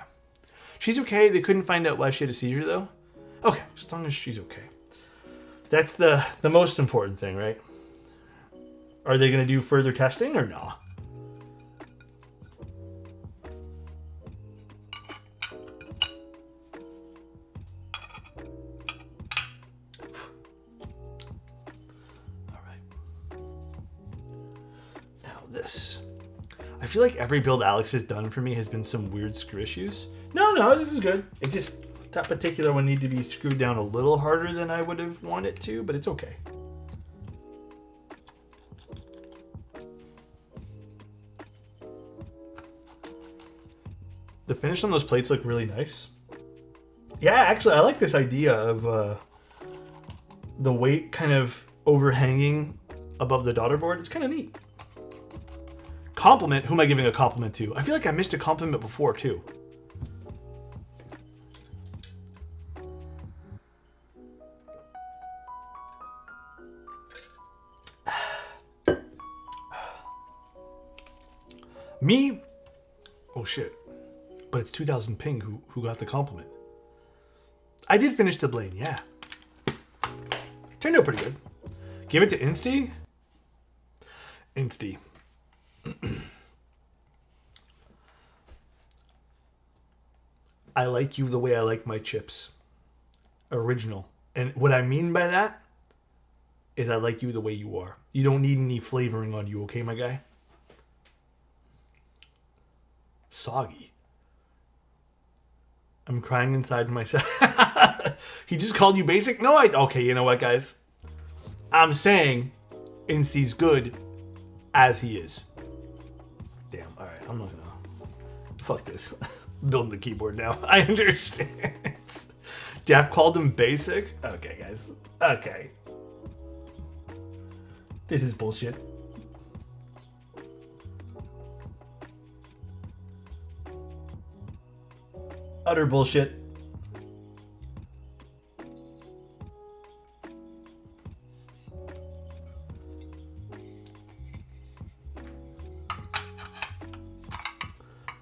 She's okay. They couldn't find out why she had a seizure, though. Okay, as long as she's okay. That's the most important thing, right? Are they going to do further testing or no? I feel like every build Alex has done for me has been some weird screw issues. No, this is good. It just, that particular one needed to be screwed down a little harder than I would have wanted to, but it's okay. The finish on those plates look really nice. Yeah, actually, I like this idea of the weight kind of overhanging above the daughter board. It's kind of neat. Compliment? Who am I giving a compliment to? I feel like I missed a compliment before, too. Me? Oh, shit. But it's 2000 Ping who got the compliment. I did finish the Blaine, yeah. Turned out pretty good. Give it to Insty? Insty. I like you the way I like my chips. Original. And what I mean by that is I like you the way you are. You don't need any flavoring on you, okay, my guy? Soggy. I'm crying inside myself. He just called you basic? No, okay, you know what, guys? I'm saying Insty's good as he is. Damn, alright, I'm not gonna... Fuck this. Building the keyboard now. I understand. Dap called him basic? Okay, guys. Okay. This is bullshit. Utter bullshit.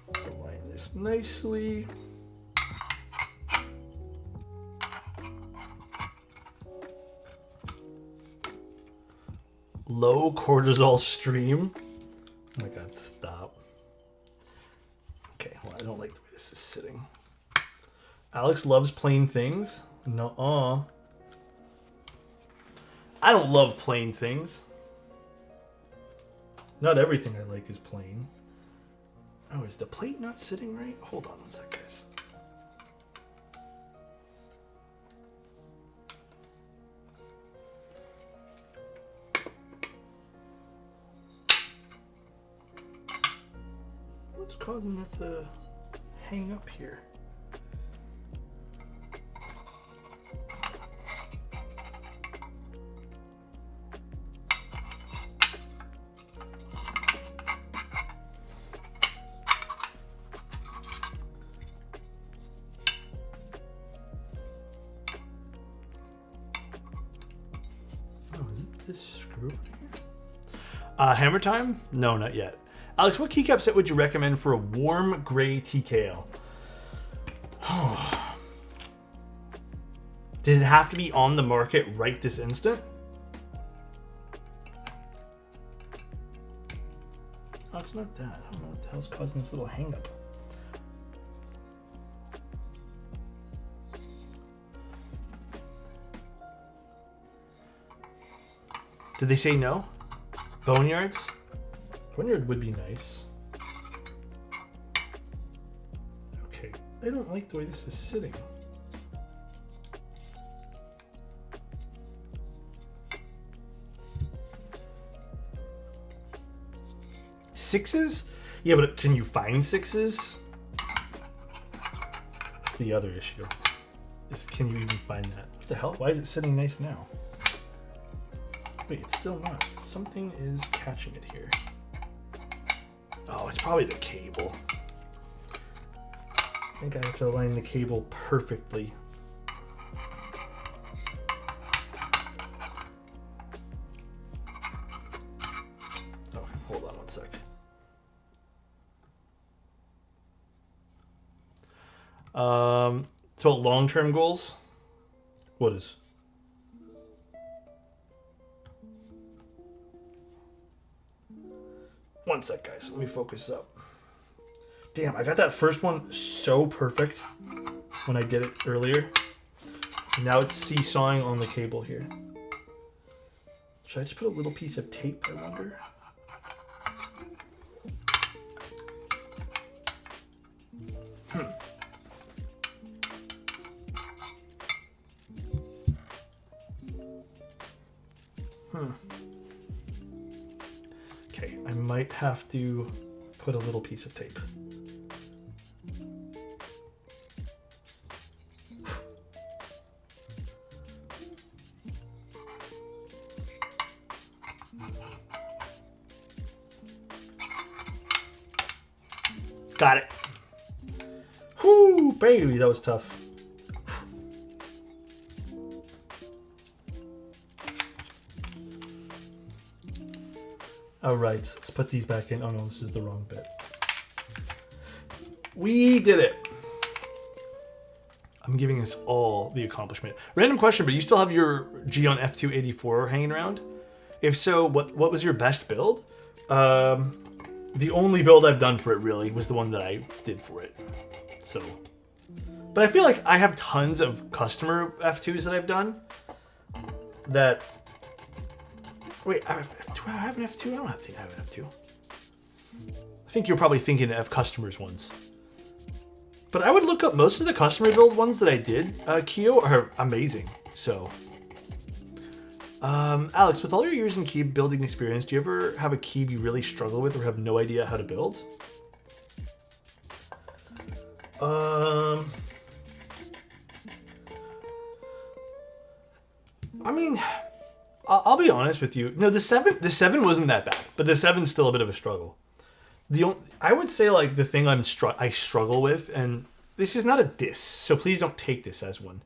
Let's align this nicely. Low cortisol stream. Oh my god, stop. Okay, well, I don't like the way this is sitting. Alex loves plain things. No, I don't love plain things. Not everything I like is plain. Oh, is the plate not sitting right? Hold on one sec, guys. What's causing that to hang up here? This screw over here? Hammer time? No, not yet. Alex, what keycap set would you recommend for a warm gray TKL? Does it have to be on the market right this instant? Oh, it's not that. I don't know what the hell's causing this little hang up. Did they say no? Boneyards? Boneyard would be nice. Okay, I don't like the way this is sitting. Sixes? Yeah, but can you find sixes? That's the other issue. Can you even find that? What the hell? Why is it sitting nice now? Wait, it's still not. Something is catching it here. Oh, it's probably the cable. I think I have to align the cable perfectly. Oh, hold on one sec. It's about long-term goals. What is? One sec, guys. Let me focus up. Damn, I got that first one so perfect when I did it earlier. Now it's seesawing on the cable here. Should I just put a little piece of tape, I wonder? Okay, I might have to put a little piece of tape. Got it. Whoo, baby, that was tough. All right, let's put these back in. Oh no, this is the wrong bit. We did it. I'm giving us all the accomplishment. Random question, but you still have your G on F284 hanging around? If so, what was your best build? The only build I've done for it really was the one that I did for it. So, but I feel like I have tons of customer F2s that I've done that. Wait, I have an F2? I don't think I have an F2. I think you're probably thinking of customers ones. But I would look up most of the customer build ones that I did, Keo, are amazing. So, Alex, with all your years in Keeb building experience, do you ever have a Keeb you really struggle with or have no idea how to build? I mean, I'll be honest with you. No, the seven wasn't that bad, but the 7's still a bit of a struggle. I would say like the thing I struggle with, and this is not a diss, so please don't take this as one.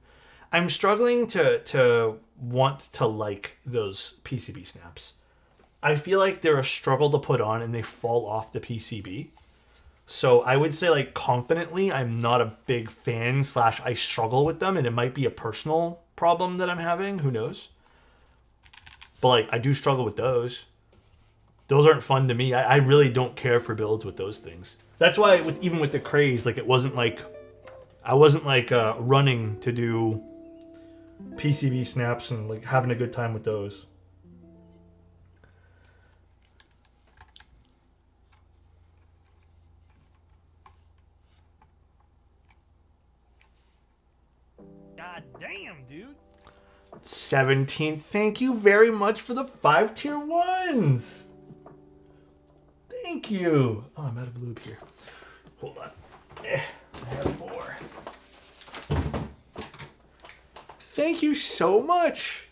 I'm struggling to want to like those PCB snaps. I feel like they're a struggle to put on and they fall off the PCB. So I would say like confidently, I'm not a big fan / I struggle with them, and it might be a personal problem that I'm having. Who knows? But like I do struggle with those. Those aren't fun to me. I really don't care for builds with those things. That's why even with the craze, like it wasn't like I wasn't like running to do PCB snaps and like having a good time with those. God damn, dude. 17. Thank you very much for the 5 tier 1s. Thank you. Oh, I'm out of lube here. Hold on. I have more. Thank you so much.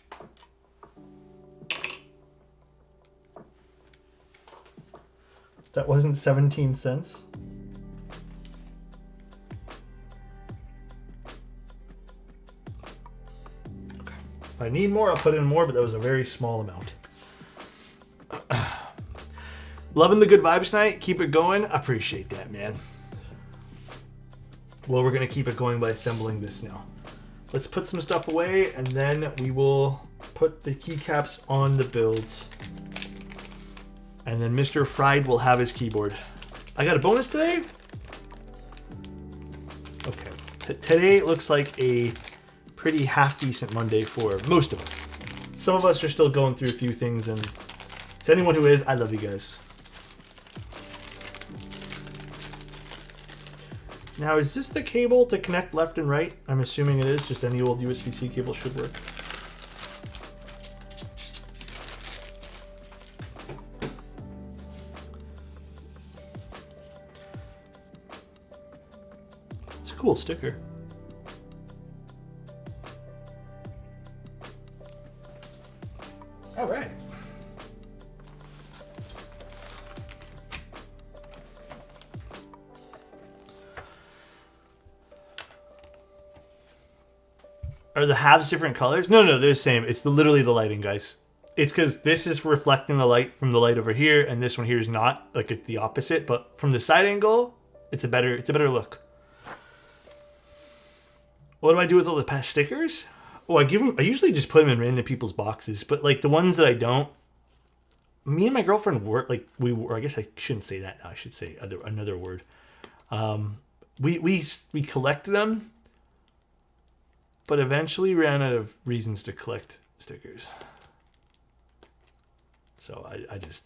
That wasn't 17 cents. Okay. If I need more, I'll put in more, but that was a very small amount. Loving the good vibes tonight. Keep it going. Appreciate that, man. Well, we're going to keep it going by assembling this now. Let's put some stuff away, and then we will put the keycaps on the builds. And then Mr. Fried will have his keyboard. I got a bonus today? Okay. Today looks like a pretty half-decent Monday for most of us. Some of us are still going through a few things, and to anyone who is, I love you guys. Now, is this the cable to connect left and right? I'm assuming it is. Just any old USB-C cable should work. It's a cool sticker. All right. Are the halves different colors? No, they're the same. It's literally the lighting, guys. It's because this is reflecting the light from the light over here, and this one here is not. Like it's the opposite. But from the side angle, it's a better look. What do I do with all the past stickers? Oh, I usually just put them in random people's boxes. But like the ones that I don't, me and my girlfriend were like I guess I shouldn't say that now. I should say another word. We collect them. But eventually ran out of reasons to collect stickers. So I just,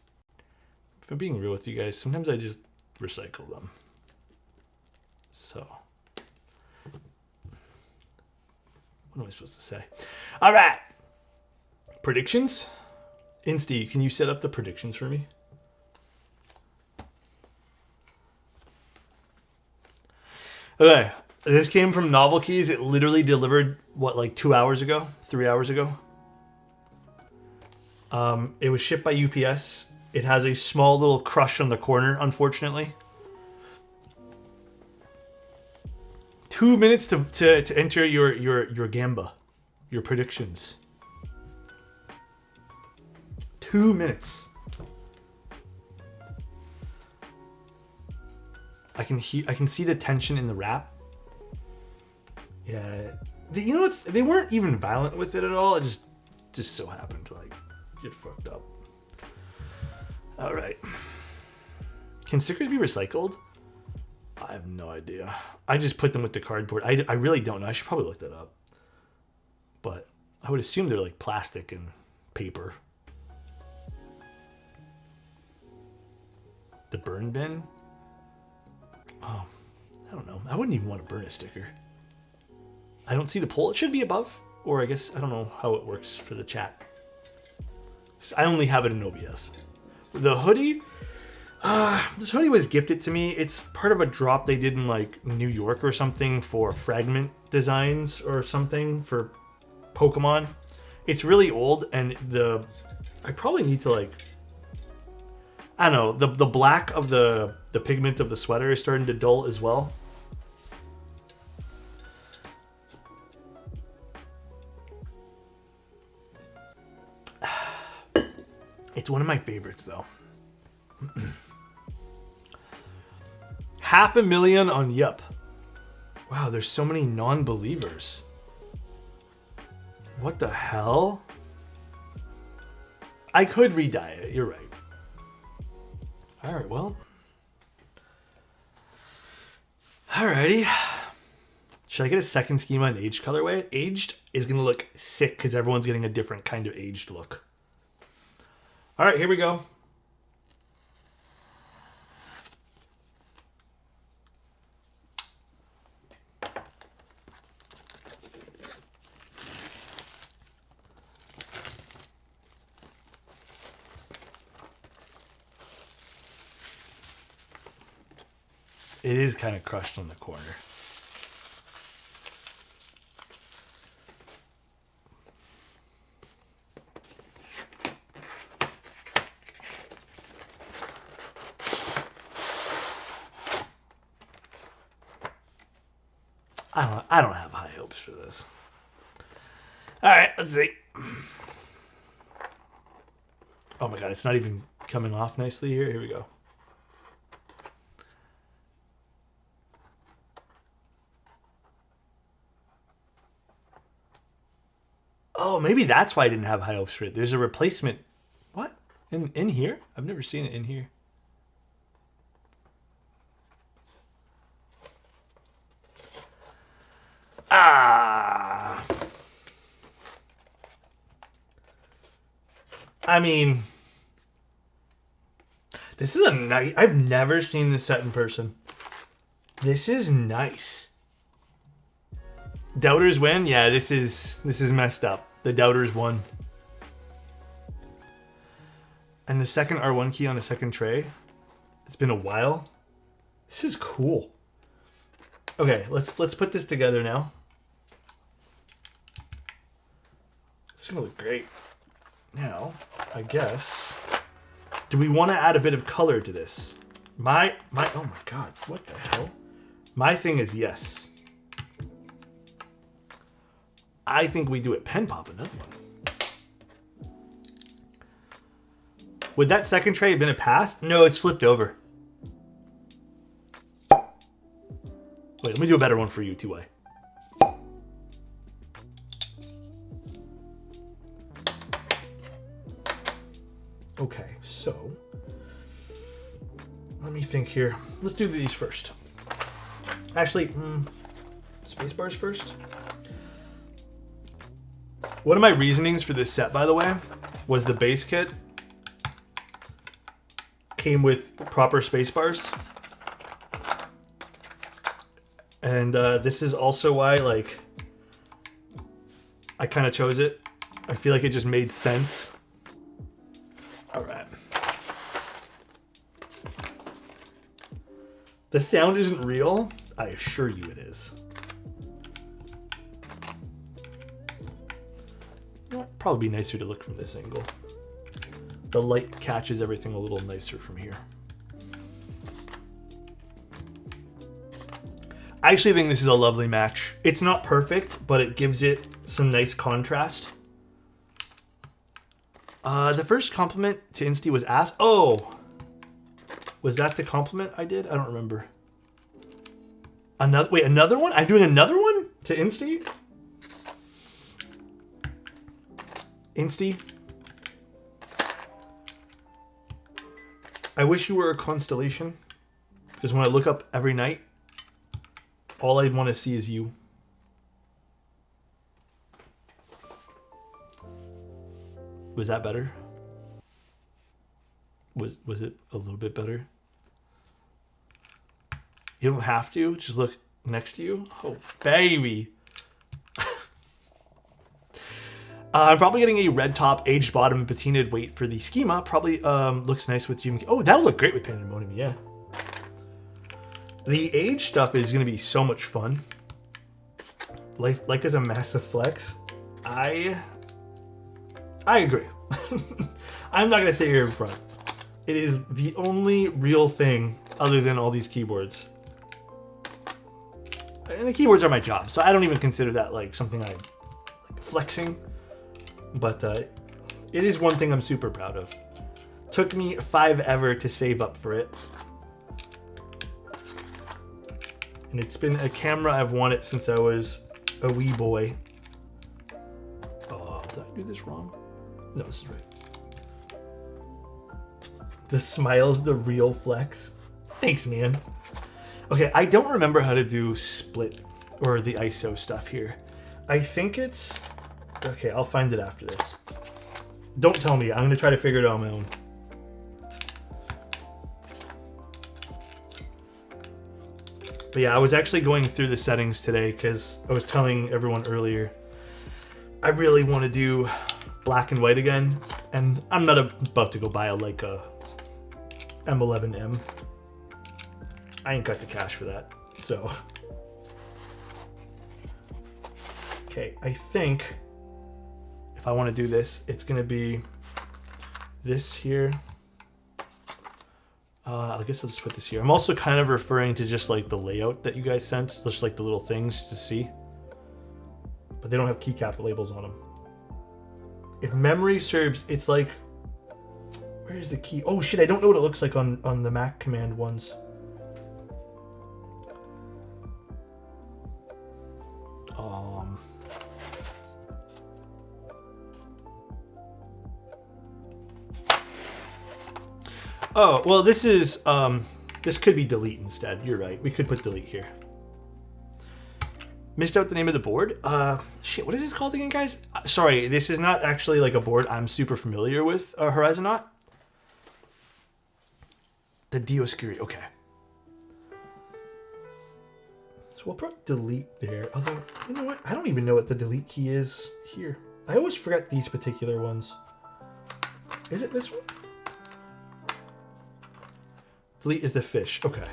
if I'm being real with you guys, sometimes I just recycle them. So, what am I supposed to say? All right. Predictions? Insty, can you set up the predictions for me? Okay. This came from Novel Keys. It literally delivered, what, like 2 hours ago? 3 hours ago? It was shipped by UPS. It has a small little crush on the corner, unfortunately. 2 minutes to enter your gamba, your predictions. 2 minutes. I can see the tension in the rap. Yeah, you know what's, they weren't even violent with it at all. It just so happened to like get fucked up. All right. Can stickers be recycled? I have no idea. I just put them with the cardboard. I really don't know. I should probably look that up. But I would assume they're like plastic and paper. The burn bin? Oh, I don't know. I wouldn't even want to burn a sticker. I don't see the poll. It should be above. Or I guess, I don't know how it works for the chat. 'Cause I only have it in OBS. The hoodie, this hoodie was gifted to me. It's part of a drop they did in like New York or something for fragment designs or something for Pokemon. It's really old, and I probably need to like, I don't know, the black of the pigment of the sweater is starting to dull as well. It's one of my favorites though. 500,000 on Yup. Wow, there's so many non-believers. What the hell? I could re-dye it, you're right. Alright, well. Alrighty. Should I get a second schema in aged colorway? Aged is going to look sick because everyone's getting a different kind of aged look. Alright, here we go. It is kind of crushed on the corner. I don't have high hopes for this. All right, let's see. Oh my god, it's not even coming off nicely here. Here we go. Oh, maybe that's why I didn't have high hopes for it. There's a replacement. What? In here? I've never seen it in here. Ah. I mean, this is a nice. I've never seen this set in person. This is nice. Doubters win? Yeah, this is messed up. The Doubters won. And the second R1 key on a second tray. It's been a while. This is cool. Okay, let's put this together now. It's gonna look great. Now, I guess, do we want to add a bit of color to this? Oh my god, what the hell? My thing is yes. I think we do it pen pop another one. Would that second tray have been a pass? No, it's flipped over. Wait, let me do a better one for you, T-Way. Okay, so let me think here. Let's do these first. Actually, space bars first. One of my reasonings for this set, by the way, was the base kit came with proper space bars. And this is also why, like, I kind of chose it. I feel like it just made sense. All right. The sound isn't real. I assure you it is. Probably be nicer to look from this angle. The light catches everything a little nicer from here. I actually think this is a lovely match. It's not perfect, but it gives it some nice contrast. The first compliment to Insty was ass. Oh, was that the compliment I did? I don't remember. Another one? I'm doing another one to Insty? Insty? I wish you were a constellation, because when I look up every night, all I'd want to see is you. Was that better? Was it a little bit better? You don't have to. Just look next to you. Oh, baby. I'm probably getting a red top, aged bottom, patinaed weight for the schema. Probably looks nice with Jim. Oh, that'll look great with Pandemonium, yeah. The age stuff is going to be so much fun. Like as a massive flex. I agree. I'm not going to sit here in front. It is the only real thing other than all these keyboards. And the keyboards are my job, so I don't even consider that like something I like flexing. But it is one thing I'm super proud of. Took me 5 ever to save up for it. And it's been a camera I've wanted since I was a wee boy. Oh, did I do this wrong? No, this is right. The smile's the real flex. Thanks, man. Okay, I don't remember how to do split or the ISO stuff here. I think it's... Okay, I'll find it after this. Don't tell me. I'm going to try to figure it out on my own. But yeah, I was actually going through the settings today because I was telling everyone earlier I really want to do black and white again. And I'm not about to go buy a M11M. I ain't got the cash for that. So... Okay, I think... If I want to do this, it's going to be this here. I guess I'll just put this here. I'm also kind of referring to just like the layout that you guys sent, just like the little things to see. But they don't have keycap labels on them. If memory serves, it's like... Where's the key? Oh shit, I don't know what it looks like on the Mac command ones. Oh, well, this is, this could be delete instead. You're right. We could put delete here. Missed out the name of the board. Shit, what is this called again, guys? Sorry, this is not actually like a board I'm super familiar with, Horizonaut. The Dioscuri, okay. So we'll put delete there. Although, you know what? I don't even know what the delete key is here. I always forget these particular ones. Is it this one? Delete is the fish. Okay.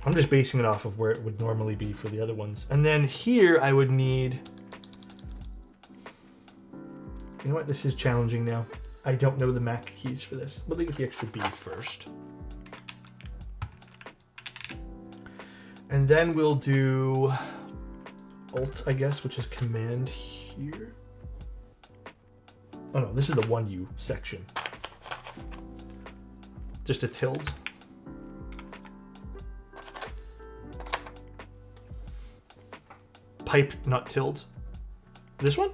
I'm just basing it off of where it would normally be for the other ones. And then here I would need... You know what? This is challenging now. I don't know the Mac keys for this. Let me get the extra B first. And then we'll do Alt, I guess, which is Command here. Oh no, this is the 1U section. Just a tilde. Pipe, not tilde. This one?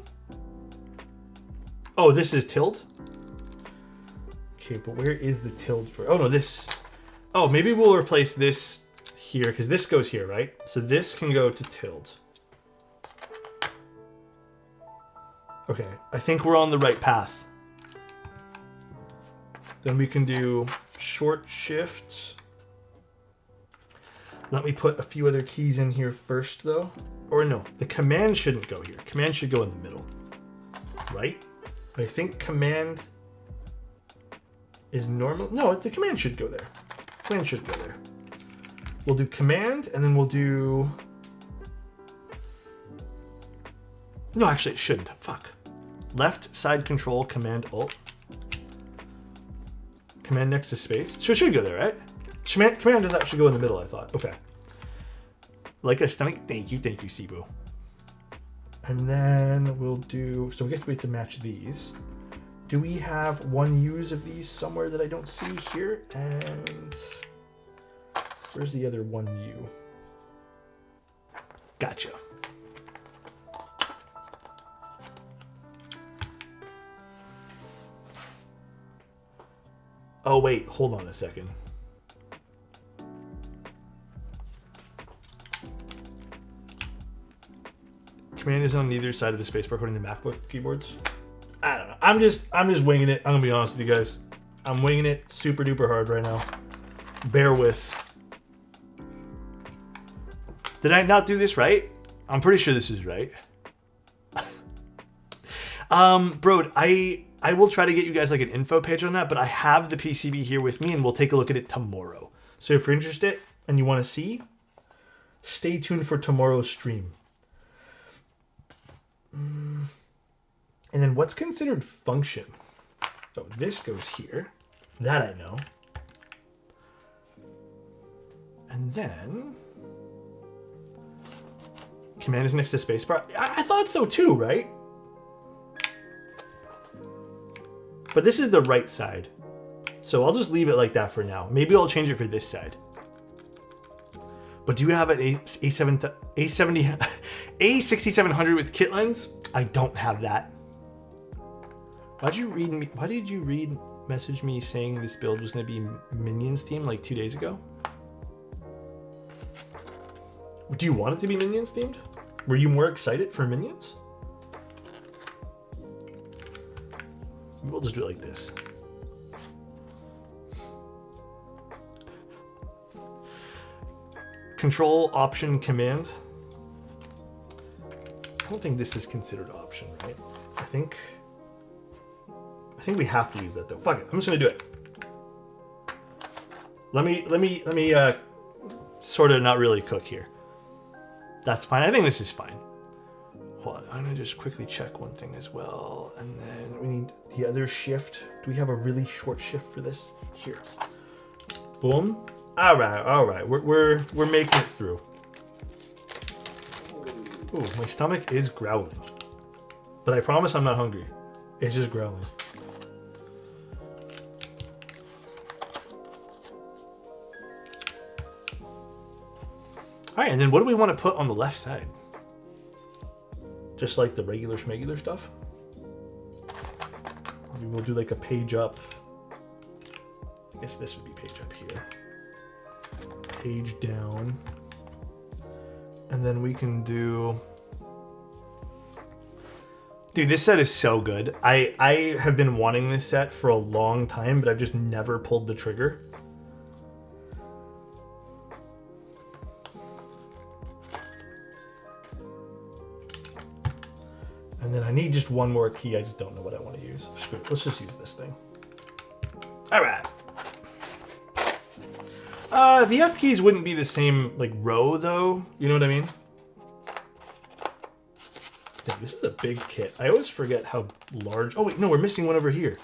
Oh, this is tilde? Okay, but where is the tilde for... Oh, no, this... Oh, maybe we'll replace this here, because this goes here, right? So this can go to tilde. Okay, I think we're on the right path. Then we can do short shifts. Let me put a few other keys in here first, though. Or no, the command shouldn't go here. Command should go in the middle, right? I think command is normal. No, the command should go there. Command should go there. We'll do command, and then we'll do... No, actually, it shouldn't. Fuck. Left side control, command alt. Command next to space. So it should go there, right? Command to that should go in the middle, I thought. Okay. Like a stomach. Thank you, Sibu. And then we'll do. So we have to wait to match these. Do we have 1Us of these somewhere that I don't see here? And where's the other 1U? Gotcha. Oh wait, hold on a second. Command is on neither side of the spacebar according to MacBook keyboards. I don't know. I'm just winging it. I'm gonna be honest with you guys. I'm winging it super duper hard right now. Bear with. Did I not do this right? I'm pretty sure this is right. Bro, I will try to get you guys like an info page on that, but I have the PCB here with me and we'll take a look at it tomorrow. So if you're interested and you want to see, stay tuned for tomorrow's stream. And then what's considered function? So this goes here. That I know. And then command is next to spacebar. I thought so too, right? But this is the right side. So I'll just leave it like that for now. Maybe I'll change it for this side. But do you have an A6700 with kit lens? I don't have that. Why did you message me saying this build was going to be Minions theme like 2 days ago? Do you want it to be Minions themed? Were you more excited for Minions? We'll just do it like this. Control, Option, Command. I don't think this is considered option, right? I think we have to use that though. Fuck it, I'm just gonna do it. Let me sort of not really cook here. That's fine. I think this is fine. Hold on, I'm gonna just quickly check one thing as well, and then we need the other shift. Do we have a really short shift for this? Here. Boom. All right. We're making it through. Ooh, my stomach is growling, but I promise I'm not hungry. It's just growling. All right, and then what do we want to put on the left side? Just like the regular schmegular stuff? Maybe we'll do like a page up. I guess this would be page up here. Page down. And then we can do... Dude, this set is so good. I have been wanting this set for a long time, but I've just never pulled the trigger. And then I need just one more key. I just don't know what I want to use. Screw it. Let's just use this thing. All right. The F keys wouldn't be the same like row though. You know what I mean? Damn, this is a big kit. I always forget how large. Oh wait, no, we're missing one over here.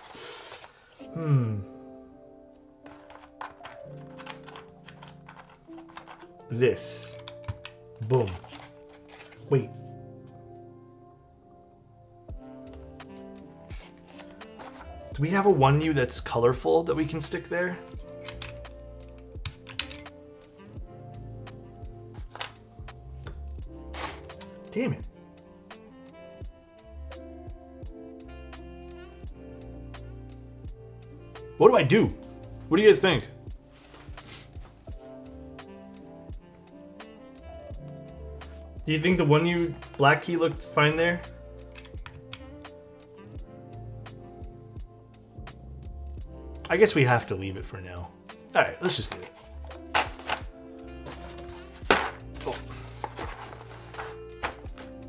This. Boom. Wait. Do we have a 1U that's colorful that we can stick there? Damn it. What do I do? What do you guys think? Do you think the 1U black key looked fine there? I guess we have to leave it for now. All right, let's just leave it. Oh.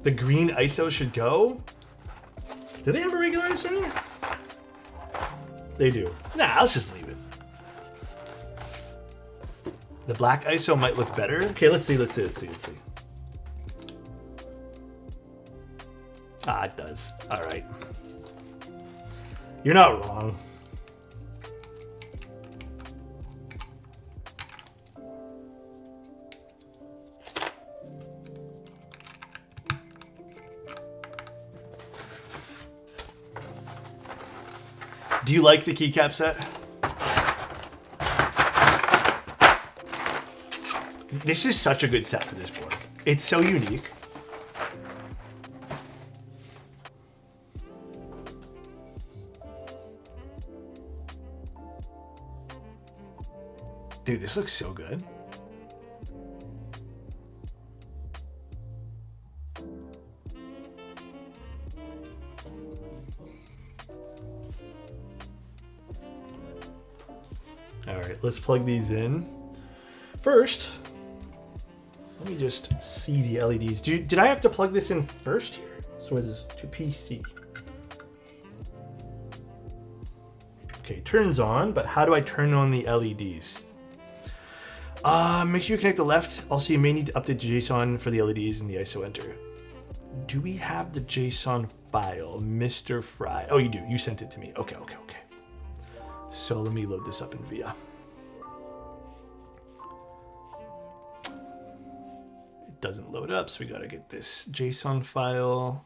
The green ISO should go? Do they have a regular ISO in here? They do. Nah, let's just leave it. The black ISO might look better. Okay, let's see. Ah, it does. All right. You're not wrong. Do you like the keycap set? This is such a good set for this board. It's so unique. Dude, this looks so good. All right, let's plug these in. First, let me just see the LEDs. Did I have to plug this in first here? So it is to PC. Okay, turns on, but how do I turn on the LEDs? Make sure you connect the left. Also, you may need to update JSON for the LEDs in the ISO enter. Do we have the JSON file, Mr. Fry? Oh, you do. You sent it to me. Okay. So let me load this up in VIA. It doesn't load up, so we gotta get this JSON file.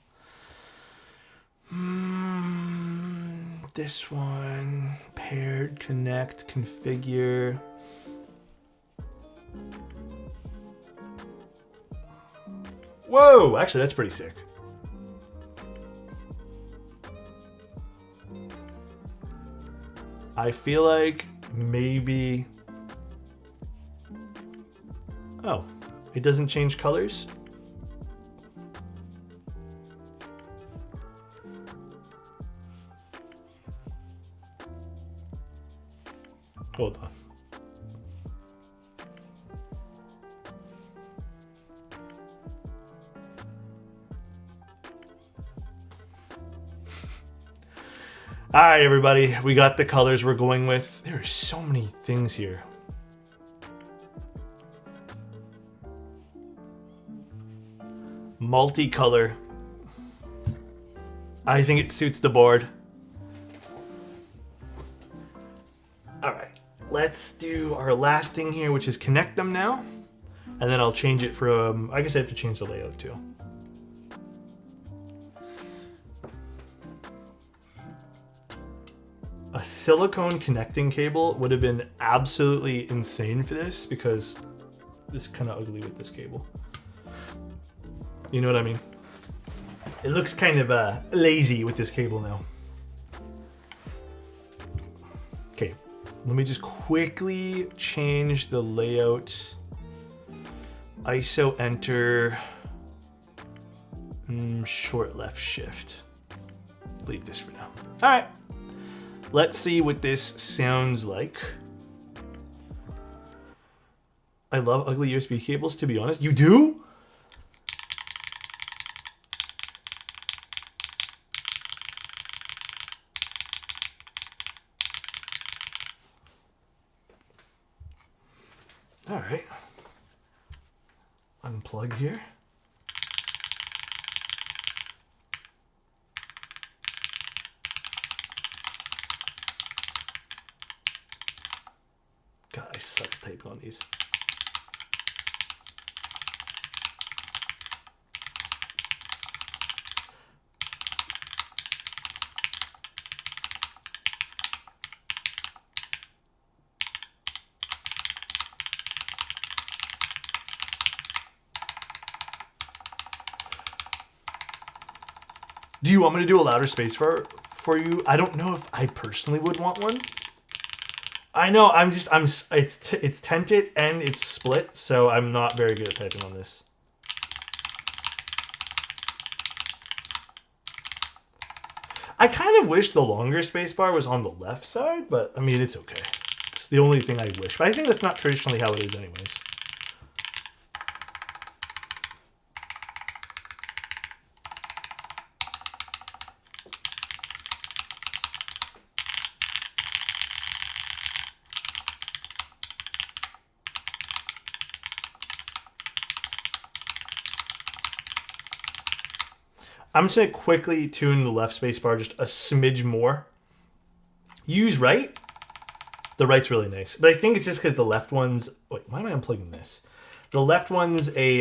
This one, paired, connect, configure. Whoa, actually that's pretty sick. I feel like maybe, oh, it doesn't change colors? Hold on. All right, everybody, we got the colors we're going with. There are so many things here. Multicolor. I think it suits the board. All right, let's do our last thing here, which is connect them now. And then I'll change it from, I guess I have to change the layout too. A silicone connecting cable would have been absolutely insane for this because this is kind of ugly with this cable. You know what I mean? It looks kind of lazy with this cable now. Okay, let me just quickly change the layout. ISO enter, short left shift. Leave this for now. All right. Let's see what this sounds like. I love ugly USB cables, to be honest. You do? All right. Unplug here. God, I suck at typing on these. Do you want me to do a louder space for you? I don't know if I personally would want one. I know, it's tented and it's split, so I'm not very good at typing on this. I kind of wish the longer spacebar was on the left side, but I mean, it's okay. It's the only thing I wish, but I think that's not traditionally how it is anyways. I'm just gonna quickly tune the left spacebar just a smidge more. Use right. The right's really nice, but I think it's just because the left one's. Wait, why am I unplugging this? The left one's a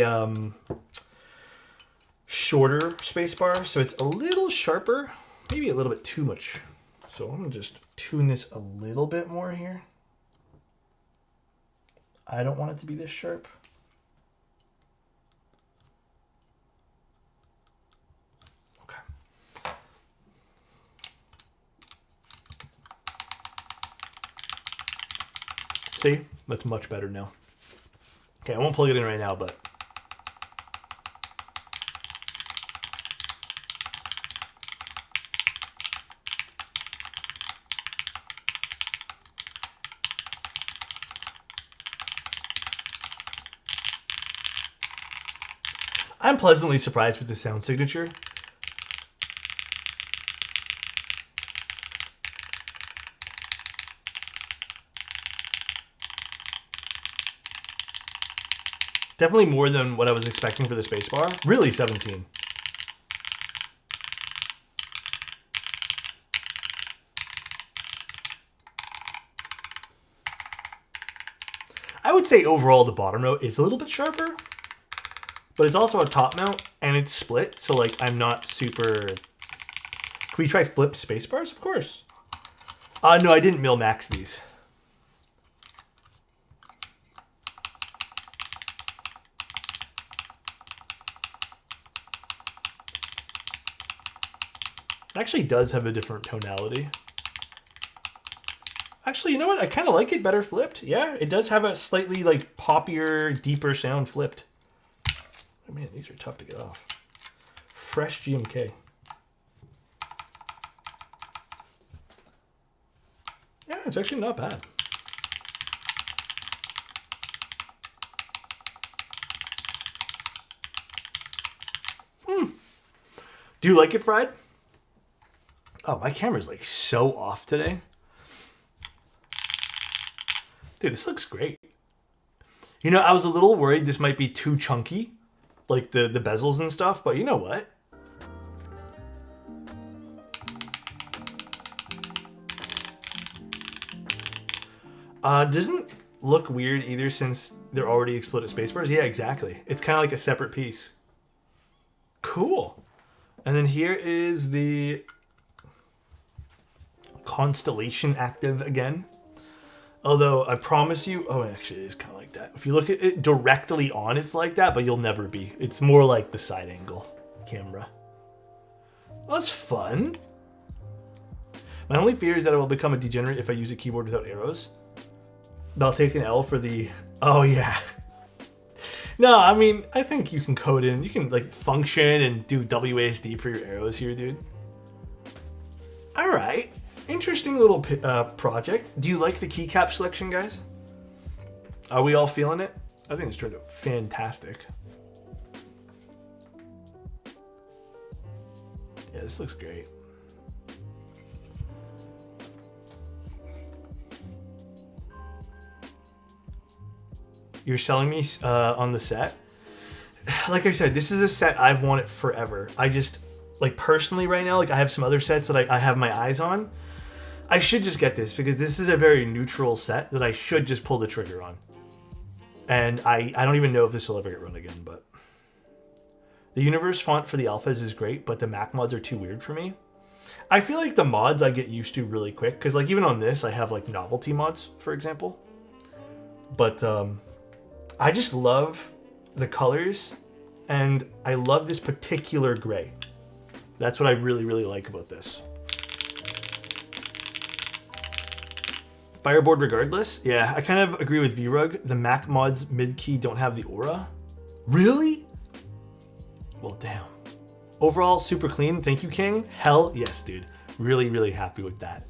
shorter spacebar, so it's a little sharper, maybe a little bit too much So I'm gonna just tune this a little bit more here. I don't want it to be this sharp. Okay. See, that's much better now. Okay, I won't plug it in right now, but I'm pleasantly surprised with the sound signature. Definitely more than what I was expecting for the spacebar. Really 17. I would say overall the bottom note is a little bit sharper, but it's also a top mount and it's split, so like I'm not super... Can we try flipped spacebars? Of course. No, I didn't mil max these. It actually does have a different tonality. Actually, you know what? I kind of like it better flipped. Yeah, it does have a slightly like poppier, deeper sound flipped. Oh man, these are tough to get off. Fresh GMK. Yeah, it's actually not bad. Do you like it fried? Oh, my camera's like so off today. Dude, this looks great. You know, I was a little worried this might be too chunky, like the bezels and stuff, but you know what? Doesn't look weird either since they're already exploded spacebars. Yeah, exactly. It's kind of like a separate piece. Cool. And then here is the Constellation active again. Although I promise you, oh, actually it is kind of like that. If you look at it directly on, it's like that, but you'll never be. It's more like the side angle camera. Well, that's fun. My only fear is that I will become a degenerate if I use a keyboard without arrows. I'll take an L for the, oh yeah. No, I mean, I think you can code in, you can like function and do WASD for your arrows here, dude. All right. Interesting little project. Do you like the keycap selection, guys? Are we all feeling it? I think it's turned out fantastic. Yeah, this looks great. You're selling me on the set? Like I said, this is a set I've wanted forever. I just, like personally right now, like I have some other sets that I have my eyes on. I should just get this because this is a very neutral set that I should just pull the trigger on. And I don't even know if this will ever get run again, but... The universe font for the alphas is great, but the Mac mods are too weird for me. I feel like the mods I get used to really quick, because like even on this, I have like novelty mods, for example. But I just love the colors, and I love this particular gray. That's what I really, really like about this. Fireboard regardless? Yeah, I kind of agree with VRug. The Mac mods mid-key don't have the aura. Really? Well, damn. Overall, super clean. Thank you, King. Hell yes, dude. Really, really happy with that.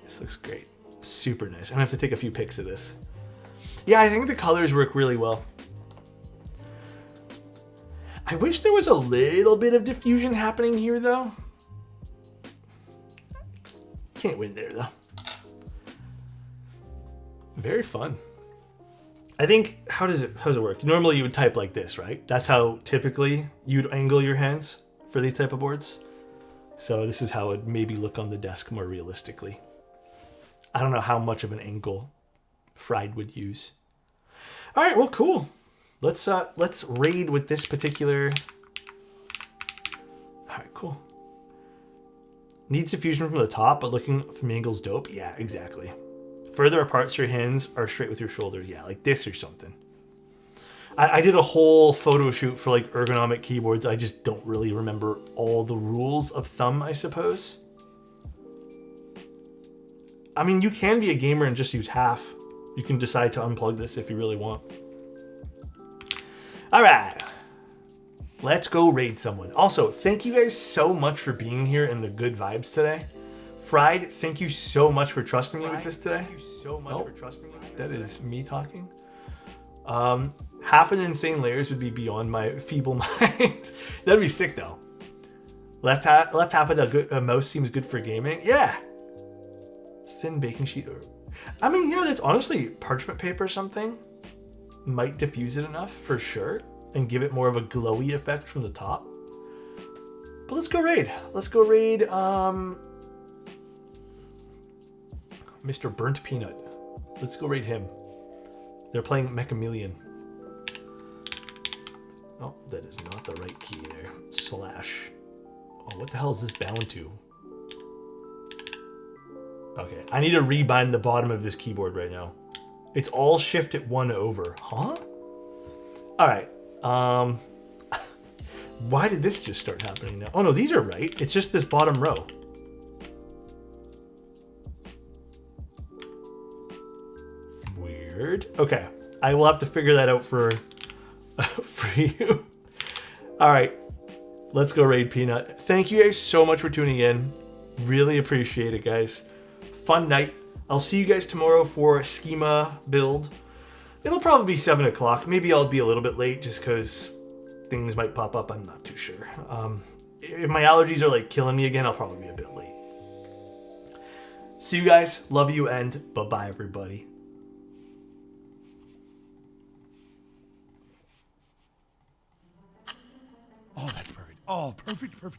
This looks great. Super nice. I'm gonna have to take a few pics of this. Yeah, I think the colors work really well. I wish there was a little bit of diffusion happening here, though. Can't win there, though. Very fun. I think, how does it work? Normally you would type like this, right? That's how typically you'd angle your hands for these type of boards. So this is how it maybe look on the desk more realistically. I don't know how much of an angle Fried would use. All right, well, cool. Let's raid with this particular. All right, cool. Needs diffusion from the top, but looking from angles dope. Yeah, exactly. Further apart so your hands are straight with your shoulders. Yeah, like this or something. I did a whole photo shoot for like ergonomic keyboards. I just don't really remember all the rules of thumb, I suppose. I mean, you can be a gamer and just use half. You can decide to unplug this if you really want. All right. Let's go raid someone. Also, thank you guys so much for being here and the good vibes today. Fried, thank you so much for trusting me with this today. Thank you so much for trusting me with this. That is me talking. Half an insane layers would be beyond my feeble mind. That'd be sick though. Left half of the mouse seems good for gaming. Yeah. Thin baking sheet. I mean, yeah, that's honestly parchment paper or something. Might diffuse it enough for sure and give it more of a glowy effect from the top. But let's go raid. Let's go raid Mr. Burnt Peanut. Let's go raid him. They're playing Mechameleon. Oh, that is not the right key there. Slash. Oh, what the hell is this bound to? Okay, I need to rebind the bottom of this keyboard right now. It's all shift at 1 over. Huh? Alright. Why did this just start happening now? Oh no, these are right. It's just this bottom row. Weird. Okay, I will have to figure that out for you. Alright, let's go raid Peanut. Thank you guys so much for tuning in. Really appreciate it, guys. Fun night. I'll see you guys tomorrow for schema build. It'll probably be 7 o'clock. Maybe I'll be a little bit late just because things might pop up. I'm not too sure. If my allergies are like killing me again, I'll probably be a bit late. See you guys. Love you and bye-bye, everybody. Oh, that's perfect. Oh, perfect, perfect.